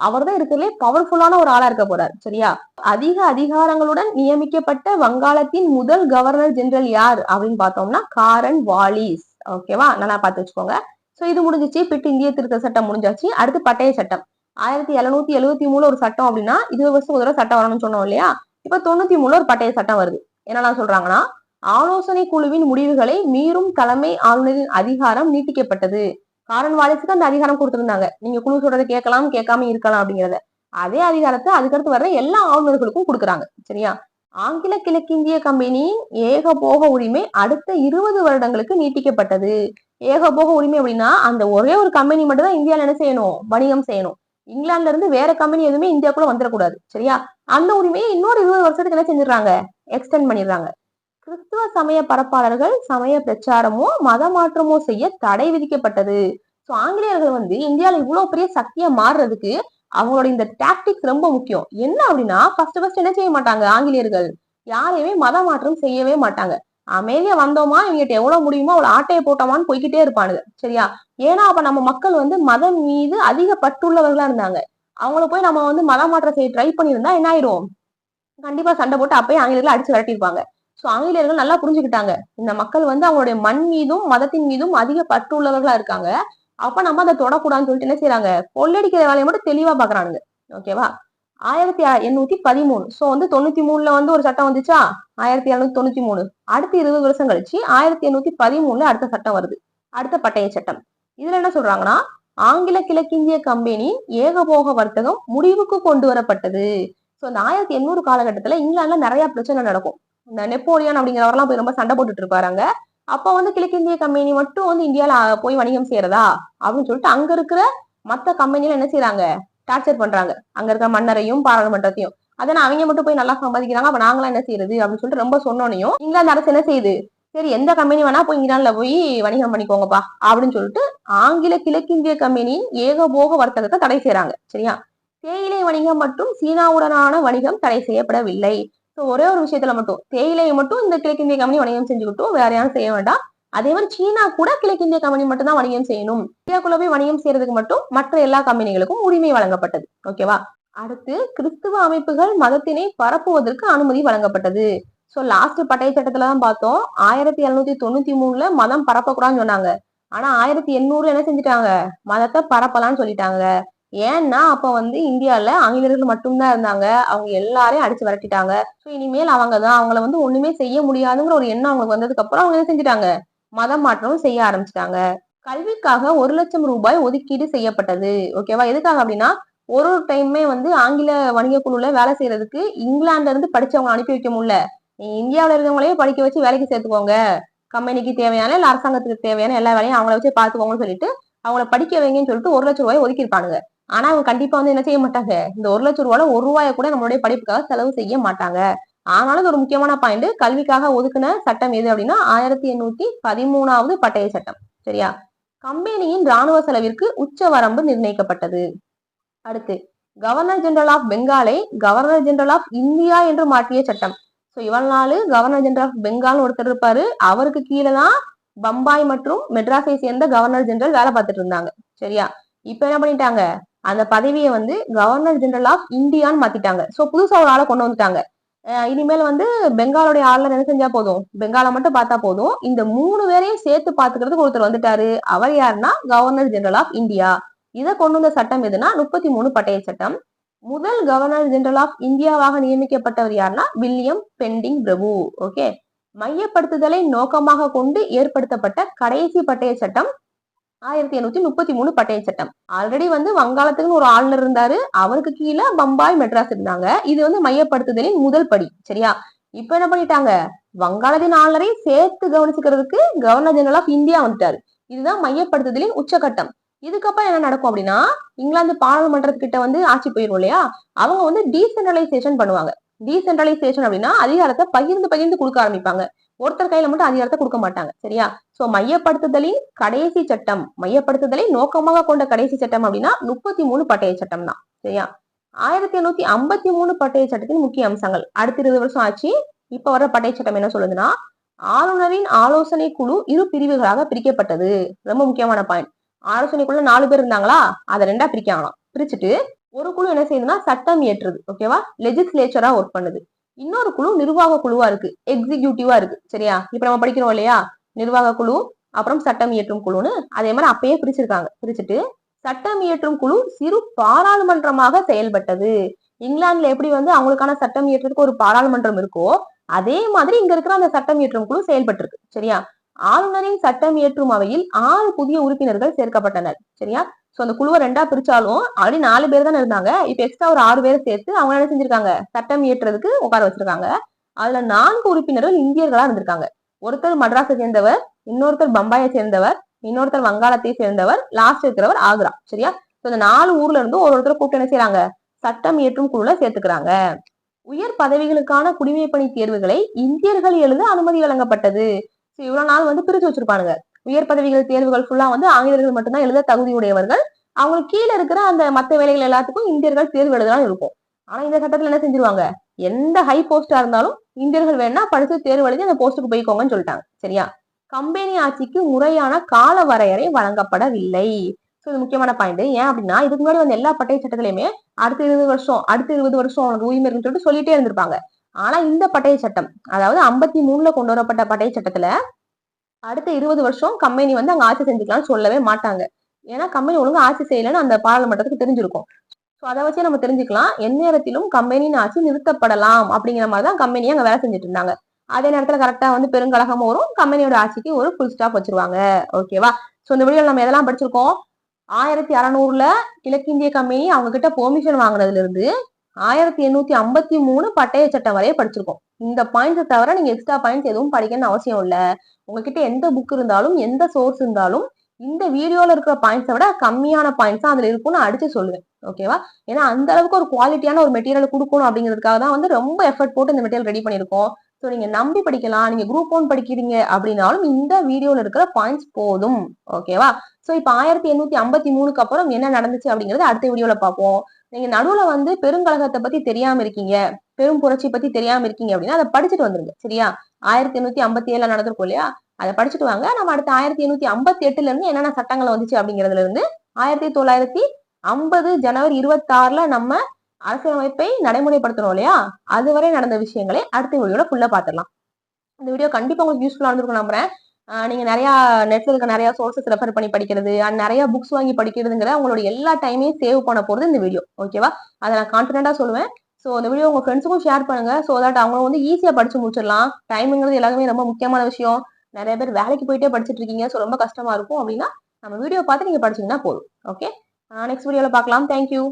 அவர் தான் இருக்கிறதுலே பவர்ஃபுல்லான ஒரு ஆளா இருக்க போறாரு. சரியா? அதிக அதிகாரங்களுடன் நியமிக்கப்பட்ட வங்காளத்தின் முதல் கவர்னர் ஜெனரல் யார் அப்படின்னு பார்த்தோம்னா காரன் வாலிஸ். ஓகேவா? நல்லா பார்த்து வச்சுக்கோங்க. சோ இது முடிஞ்சிச்சு. பிட்டு இந்திய திருத்த சட்டம் முடிஞ்சாச்சு. அடுத்து பட்டய சட்டம். 1773 ஒரு சட்டம் அப்படின்னா 20 வருஷம் ஒரு சட்டம் வரணும்னு சொன்னோம் இல்லையா? இப்ப 93 ஒரு பட்டய சட்டம் வருது. என்னெல்லாம் சொல்றாங்கன்னா, ஆலோசனை குழுவின் முடிவுகளை மீறும் தலைமை ஆளுநரின் அதிகாரம் நீட்டிக்கப்பட்டது. காரன் வாலிஸுக்கு அந்த அதிகாரம் கொடுத்திருந்தாங்க, நீங்க குழு சொல்றதை கேட்கலாம், கேட்காம இருக்கலாம் அப்படிங்கறத. அதே அதிகாரத்தை அதுக்கடுத்து வர்ற எல்லா ஆளுநர்களுக்கும் கொடுக்குறாங்க. சரியா? ஆங்கில கிழக்கிந்திய கம்பெனி ஏகபோக உரிமை அடுத்த 20 வருடங்களுக்கு நீட்டிக்கப்பட்டது. ஏகபோக உரிமை அப்படின்னா அந்த ஒரே ஒரு கம்பெனி மட்டும் தான் இந்தியால என்ன செய்யணும், வணிகம் செய்யணும். இங்கிலாந்துல இருந்து வேற கம்பெனி எதுவுமே இந்தியாக்குள்ள வந்துடக்கூடாது. சரியா? அந்த உரிமையை இன்னொரு 20 வருஷத்துக்கு என்ன செஞ்சிடறாங்க, எக்ஸ்டெண்ட் பண்ணிடுறாங்க. கிறிஸ்துவ சமய பரப்பாளர்கள் சமய பிரச்சாரமோ மத மாற்றமோ செய்ய தடை விதிக்கப்பட்டது. சோ ஆங்கிலேயர்கள் வந்து இந்தியால இவ்வளவு பெரிய சக்தியா மாறுறதுக்கு அவங்களோட இந்த டாக்டிக்ஸ் ரொம்ப முக்கியம். என்ன அப்படின்னா ஃபர்ஸ்ட் என்ன செய்ய மாட்டாங்க, ஆங்கிலேயர்கள் யாரையுமே மத மாற்றம் செய்யவே மாட்டாங்க. அமைதியா வந்தோமா, இவங்கிட்ட எவ்வளவு முடியுமோ அவ்வளவு ஆட்டையை போட்டோமான்னு போய்கிட்டே இருப்பானுங்க. சரியா? ஏன்னா அப்ப நம்ம மக்கள் வந்து மதம் மீது அதிக பற்றுள்ளவர்களா இருந்தாங்க. அவங்கள போய் நம்ம வந்து மத மாற்றம் செய்ய ட்ரை பண்ணியிருந்தா என்ன ஆயிரும், கண்டிப்பா சண்டை போட்டு அப்பயே ஆங்கிலேயர்கள் அடிச்சு விரட்டிருப்பாங்க. சோ ஆங்கிலேயர்கள் நல்லா புரிஞ்சுக்கிட்டாங்க, இந்த மக்கள் வந்து அவங்களுடைய மண் மீதும் மதத்தின் மீதும் அதிக பற்று உள்ளவர்களா இருக்காங்க. அப்ப நம்ம அதை தொடக்கூடாதுன்னு சொல்லிட்டு என்ன செய்யறாங்க, கொள்ளடிக்கிற வேலையை மட்டும் தெளிவா பாக்குறானுங்க. ஓகேவா? 1813. சோ வந்து 93ல வந்து ஒரு சட்டம் வந்துச்சா, 1793. அடுத்து 20 வருஷம் கழிச்சு 1813 அடுத்த சட்டம் வருது, அடுத்த பட்டய சட்டம். இதுல என்ன சொல்றாங்கன்னா, ஆங்கில கிழக்கிந்திய கம்பெனி ஏகபோக வர்த்தகம் முடிவுக்கு கொண்டு வரப்பட்டது. சோ இந்த 1800 காலகட்டத்துல இங்கிலாந்துல நிறைய பிரச்சனை நடக்கும். இந்த நெப்போலியன் அப்படிங்கிறவரெல்லாம் போய் ரொம்ப சண்டை போட்டுட்டு இருப்பாருங்க. அப்ப வந்து கிழக்கிந்திய கம்பெனி மட்டும் வந்து இந்தியால போய் வணிகம் செய்யறதா அப்படின்னு சொல்லிட்டு அங்க இருக்கிற மத்த கம்பெனில என்ன செய்யறாங்க, டார்ச்சர் பண்றாங்க. அங்க இருக்கிற மன்னரையும் பாராளுமன்றத்தையும். அதனால அவங்க மட்டும் போய் நல்லா சம்பாதிக்கிறாங்க, அப்ப நாங்களாம் என்ன செய்யறது அப்படின்னு சொல்லிட்டு ரொம்ப சொன்னோனையும் இங்கிலாந்து அரசு என்ன செய்யுது, சரி எந்த கம்பெனி வேணா போய் இங்கிலாந்துல போய் வணிகம் பண்ணிக்கோங்கப்பா அப்படின்னு சொல்லிட்டு ஆங்கில கிழக்கிந்திய கம்பெனியின் ஏகபோக வர்த்தகத்தை தடை செய்யறாங்க. சரியா? தேயிலை வணிகம் மற்றும் சீனாவுடனான வணிகம் தடை செய்யப்படவில்லை. ஒரே ஒரு விஷயத்துல மட்டும், தேயிலையை மட்டும் இந்த கிழக்கிந்திய கம்பெனி வணிகம் செஞ்சுக்கிட்டும் வேற யாரும் செய்ய வேண்டாம். அதே மாதிரி சீனா கூட கிழக்கிந்திய கம்பெனி மட்டும் தான் வணிகம் செய்யணும். இந்தியாக்குள்ள போய் வணிகம் செய்யறதுக்கு மட்டும் மற்ற எல்லா கம்பெனிகளுக்கும் உரிமை வழங்கப்பட்டது. ஓகேவா? அடுத்து கிறிஸ்துவ அமைப்புகள் மதத்தினை பரப்புவதற்கு அனுமதி வழங்கப்பட்டது. சோ லாஸ்ட் பட்டய சட்டத்துலதான் பார்த்தோம், 1793ல மதம் பரப்பக்கூடாதுன்னு சொன்னாங்க. ஆனா 1800 என்ன செஞ்சுட்டாங்க, மதத்தை பரப்பலாம்னு சொல்லிட்டாங்க. ஏன்னா அப்ப வந்து இந்தியால ஆங்கிலேயர்கள் மட்டும்தான் இருந்தாங்க, அவங்க எல்லாரையும் அடிச்சு விரட்டிட்டாங்க. சோ இனிமேல் அவங்கதான், அவங்கள வந்து ஒண்ணுமே செய்ய முடியாதுங்கிற ஒரு எண்ணம் அவங்களுக்கு வந்ததுக்கு அப்புறம் அவங்க என்ன செஞ்சுட்டாங்க, மதம் மாற்றமும் செய்ய ஆரம்பிச்சிட்டாங்க. கல்விக்காக 1,00,000 ரூபாய் ஒதுக்கீடு செய்யப்பட்டது. ஓகேவா? எதுக்காக அப்படின்னா ஒரு ஒரு டைமே வந்து ஆங்கில வணிக குழுல வேலை செய்யறதுக்கு இங்கிலாந்துல இருந்து படிச்சவங்க அனுப்பி வைக்க முடியல, இந்தியாவில இருக்கவங்களையே படிக்க வச்சு வேலைக்கு சேர்த்துக்கோங்க, கம்பெனிக்கு தேவையான இல்ல அரசாங்கத்துக்கு தேவையான எல்லா வேலையும் அவங்கள வச்சு பாத்துக்கோங்கன்னு சொல்லிட்டு அவங்கள படிக்க வைங்கன்னு சொல்லிட்டு 1,00,000 ரூபாய் ஒதுக்கியிருப்பானுங்க. ஆனா அவங்க கண்டிப்பா வந்து என்ன செய்ய மாட்டாங்க, இந்த 1,00,000 ரூபாய் 1 ரூபாயை கூட நம்மளுடைய படிப்புக்காக செலவு செய்ய மாட்டாங்க. ஆனாலும் ஒரு முக்கியமான பாயிண்ட், கல்விக்காக ஒதுக்குன சட்டம் எது அப்படின்னா 1813வது பட்டய சட்டம். சரியா? கம்பெனியின் ராணுவ செலவிற்கு உச்ச வரம்பு நிர்ணயிக்கப்பட்டது. அடுத்து கவர்னர் ஜெனரல் ஆஃப் பெங்காலை கவர்னர் ஜெனரல் ஆஃப் இந்தியா என்று மாற்றிய சட்டம். சோ இவ்வளவு நாள் கவர்னர் ஜெனரல் ஆஃப் பெங்கால் ஒருத்தர் இருப்பாரு, அவருக்கு கீழே தான் பம்பாய் மற்றும் மெட்ராஸை சேர்ந்த கவர்னர் ஜெனரல் வேலை பார்த்துட்டு இருந்தாங்க. சரியா? இப்ப என்ன பண்ணிட்டாங்க, அந்த பதவியை வந்து கவர்னர் ஜெனரல் ஆஃப் இந்தியான்னு மாத்திட்டாங்க. சோ புதுசா ஒரு ஆளை கொண்டு வந்துட்டாங்க. இனிமேல் வந்து பெங்காலுடைய ஆளுநர் என்ன செஞ்சா போதும், பெங்காலை மட்டும் பார்த்தா போதும், இந்த 3 பேரையும் சேர்த்து பாத்துக்கிறதுக்கு ஒருத்தர் வந்துட்டாரு. அவர் யாருன்னா கவர்னர் ஜெனரல் ஆஃப் இந்தியா. இதை கொண்டு வந்த சட்டம் எதுனா 33 பட்டய சட்டம். முதல் கவர்னர் ஜெனரல் ஆஃப் இந்தியாவாக நியமிக்கப்பட்டவர் யாருன்னா வில்லியம் பெண்டிங் பிரபு. ஓகே, மையப்படுத்துதலை நோக்கமாக கொண்டு ஏற்படுத்தப்பட்ட கடைசி பட்டய சட்டம் 1833 பட்டய சட்டம். ஆல்ரெடி வந்து வங்காளத்துக்குன்னு ஒரு ஆளுநர் இருந்தாரு, அவருக்கு கீழே பம்பாய், மெட்ராஸ் இருந்தாங்க. இது வந்து மையப்படுத்துதலின் முதல் படி. சரியா? இப்ப என்ன பண்ணிட்டாங்க, வங்காளத்தின் ஆளுநரை சேர்த்து கவனிச்சுக்கிறதுக்கு கவர்னர் ஜெனரல் ஆஃப் இந்தியா வந்துட்டாரு. இதுதான் மையப்படுத்துதலின் உச்சகட்டம். இதுக்கப்புறம் என்ன நடக்கும் அப்படின்னா, இங்கிலாந்து பாராளுமன்றத்துக்கிட்ட வந்து ஆட்சி போயிரும் இல்லையா, அவங்க வந்து டீசென்ட்ரலைசேஷன் பண்ணுவாங்க. டீசென்ட்ரலைசேஷன் அப்படின்னா அதிகாரத்தை பகிர்ந்து பகிர்ந்து கொடுக்க ஆரம்பிப்பாங்க. ஒருத்தர் கையில மட்டும் அதிகாரத்தை கொடுக்க மாட்டாங்க. சரியா? சோ மையப்படுத்துதலின் கடைசி சட்டம், மையப்படுத்துதலை நோக்கமாக கொண்ட கடைசி சட்டம் அப்படின்னா 33 பட்டய சட்டம் தான். சரியா? 1853 பட்டய சட்டத்தின் முக்கிய அம்சங்கள். அடுத்த 20 வருஷம் ஆச்சு. இப்ப வர பட்டய சட்டம் என்ன சொல்லுதுன்னா, ஆளுநரின் ஆலோசனை குழு இரு பிரிவுகளாக பிரிக்கப்பட்டது. ரொம்ப முக்கியமான பாயிண்ட். ஆலோசனைக்குள்ள 4 பேர் இருந்தாங்களா, அதை 2ஆ பிரிக்கலாம். பிரிச்சுட்டு ஒரு குழு என்ன செய்யுதுன்னா சட்டம் இயற்றுது. ஓகேவா? லெஜிஸ்லேச்சரா ஒர்க் பண்ணுது. இன்னொரு குழு நிர்வாக குழுவா இருக்கு, எக்ஸிக்யூட்டிவா இருக்கு. சரியா? இப்ப நம்ம படிக்கிறோம் இல்லையா, நிர்வாக குழு அப்புறம் சட்டம் இயற்றும் குழுன்னு, அதே மாதிரி அப்பயே பிரிச்சிருக்காங்க. பிரிச்சுட்டு சட்டம் இயற்றும் குழு சிறு பாராளுமன்றமாக செயல்பட்டது. இங்கிலாந்துல எப்படி வந்து அவங்களுக்கான சட்டம் இயற்றதுக்கு ஒரு பாராளுமன்றம் இருக்கோ, அதே மாதிரி இங்க இருக்கிற அந்த சட்டம் இயற்றும் குழு செயல்பட்டு இருக்கு. சரியா? ஆளுநரின் சட்டம் இயற்றும் அவையில் 6 புதிய உறுப்பினர்கள் சேர்க்கப்பட்டனர். சரியா? சோ அந்த குழுவை 2ஆ பிரிச்சாலும் ஆல்ரெடி 4 பேர் தானே இருந்தாங்க. இப்ப எக்ஸ்ட்ரா ஒரு 6 பேரை சேர்த்து அவங்க என்ன செஞ்சிருக்காங்க, சட்டம் இயற்றுறதுக்கு உட்கார வச்சிருக்காங்க. அதுல 4 உறுப்பினர்கள் இந்தியர்களா இருந்திருக்காங்க. ஒருத்தர் மட்ராஸை சேர்ந்தவர், இன்னொருத்தர் பம்பாயை சேர்ந்தவர், இன்னொருத்தர் வங்காளத்தை சேர்ந்தவர், லாஸ்ட் இருக்கிறவர் ஆக்ரா. சரியா? இந்த 4 ஊர்ல இருந்து ஒருத்தர் கூப்பிட்டு என்ன செய்யறாங்க, சட்டம் இயற்றும் குழுல சேர்த்துக்கிறாங்க. உயர் பதவிகளுக்கான குடிமைப்பணி தேர்வுகளை இந்தியர்கள் எழுத அனுமதி வழங்கப்பட்டது. இவ்வளவு நாள் வந்து பிரிச்சு வச்சிருப்பானுங்க. உயர் பதவிகள் தேர்வுகள் ஃபுல்லா வந்து ஆங்கிலேயர்கள் மட்டும்தான் எழுத தகுதியுடையவர்கள். அவங்களுக்கு கீழே இருக்கிற அந்த மத்த வேலைகள் எல்லாத்துக்கும் இந்தியர்கள் தேர்வு எழுதலாம் இருக்கும். ஆனா இந்த சட்டத்துல என்ன செஞ்சிருவாங்க, எந்த ஹை போஸ்டா இருந்தாலும் இந்தியர்கள் வேணா படிச்சு தேர்வு எழுதி அந்த போஸ்டுக்கு போய்க்கோங்கன்னு சொல்லிட்டாங்க. சரியா? கம்பெனி ஆட்சிக்கு முறையான கால வரையறை வழங்கப்படவில்லை. இது முக்கியமான பாயிண்ட். ஏன் அப்படின்னா, இதுக்கு முன்னாடி வந்து எல்லா பட்டய சட்டத்திலயுமே அடுத்த 20 வருஷம் அடுத்த 20 வருஷம் உனக்கு உரிமை இருக்குன்னு சொல்லிட்டு சொல்லிட்டே இருந்திருப்பாங்க. ஆனா இந்த பட்டய சட்டம், அதாவது 53ல கொண்டு வரப்பட்ட பட்டய சட்டத்துல அடுத்த 20 வருஷம் கம்பெனி வந்து அங்க ஆட்சி செஞ்சுக்கலாம்னு சொல்லவே மாட்டாங்க. ஏன்னா கம்பெனி ஒழுங்கா ஆட்சி செய்யலன்னு அந்த பாராளுமன்றத்துக்கு தெரிஞ்சிருக்கும். சோ அதை வச்சே நம்ம தெரிஞ்சுக்கலாம், எந்நேரத்திலும் கம்பெனியின் ஆட்சி நிறுத்தப்படலாம் அப்படிங்கிற மாதிரிதான் கம்பெனியை அங்க வேலை செஞ்சுட்டு இருந்தாங்க. அதே நேரத்துல கரெக்டா வந்து பெருங்கழகம் வரும், கம்பெனியோட ஆட்சிக்கு ஒரு ஃபுல் ஸ்டாப் வச்சிருவாங்க. ஓகேவா? சோ இந்த வீடியோல நம்ம எதெல்லாம் படிச்சிருக்கோம், 1600ல கிழக்கிந்திய கம்பெனி அவங்க கிட்ட பெர்மிஷன் வாங்கினதுல இருந்து 1853 பட்டய சட்டம் வரைய படிச்சிருக்கோம். இந்த பாயிண்ட்ஸை தவிர நீங்க எக்ஸ்ட்ரா பாயிண்ட்ஸ் எதுவும் படிக்கணும்னு அவசியம் இல்ல. உங்ககிட்ட எந்த புக் இருந்தாலும் எந்த சோர்ஸ் இருந்தாலும் இந்த வீடியோல இருக்கிற பாயிண்ட்ஸை விட கம்மியான பாயிண்ட்ஸ் அதுல இருக்கும்னு அடிச்சு சொல்லுவேன். ஓகேவா? ஏன்னா அந்த அளவுக்கு ஒரு குவாலிட்டியான ஒரு மெட்டீரியல் கொடுக்கணும் அப்படிங்கிறதுக்காக தான் வந்து ரொம்ப எஃபர்ட் போட்டு இந்த மெட்டீரியல் ரெடி பண்ணிருக்கோம். ஸோ நீங்க நம்பி படிக்கலாம். நீங்க குரூப் 1 படிக்கிறீங்க அப்படின்னாலும் இந்த வீடியோல இருக்கிற பாயிண்ட்ஸ் போதும். ஓகேவா? சோ இப்ப 1853க்கு அப்புறம் என்ன நடந்துச்சு அப்படிங்கறது அடுத்த வீடியோல பார்ப்போம். நீங்க நடுவுல வந்து பெருங்கழகத்தை பத்தி தெரியாம இருக்கீங்க, பெரும் புரட்சி பத்தி தெரியாம இருக்கீங்க அப்படின்னா அதை படிச்சுட்டு வந்துருங்க. சரியா? 1857 நடந்திருக்கும் இல்லையா, அதை படிச்சுட்டு வாங்க. நம்ம அடுத்த 1858ல இருந்து என்னென்ன சட்டங்கள் வந்துச்சு அப்படிங்கிறதுல இருந்து 1950 ஜனவரி 26ல நம்ம அரசியலமைப்பை நடைமுறைப்படுத்தணும் இல்லையா, அதுவரை நடந்த விஷயங்களை அடுத்த வீடியோல ஃபுல்லா பாத்துடலாம். இந்த வீடியோ கண்டிப்பா உங்களுக்கு யூஸ்ஃபுல்லா இருந்திருக்கும் நம்புறேன். நீங்க நிறைய நெட்ல இருக்க நிறைய சோர்சஸ் ரெஃபர் பண்ணி படிக்கிறது அண்ட் நிறைய புக்ஸ் வாங்கி படிக்கிறதுங்கிற உங்களோட எல்லா டைமையும் சேவ் பண்ண போறது இந்த வீடியோ. ஓகேவா? அதை நான் கான்பிடண்டா சொல்லுவேன். ஸோ இந்த வீடியோ உங்க ஃப்ரெண்ட்ஸுக்கும் ஷேர் பண்ணுங்க. ஸோ தட் அவங்க வந்து ஈஸியா படிச்சு முடிச்சிடலாம். டைமிங்கிறது எல்லாருமே ரொம்ப முக்கியமான விஷயம். நிறைய பேர் வேலைக்கு போயிட்டே படிச்சுட்டு இருக்கீங்க, ஸோ ரொம்ப கஷ்டமா இருக்கும். அப்படின்னா நம்ம வீடியோ பார்த்து நீங்க படிச்சீங்கன்னா போதும். ஓகே, நெக்ஸ்ட் வீடியோல பார்க்கலாம். தேங்க்யூ.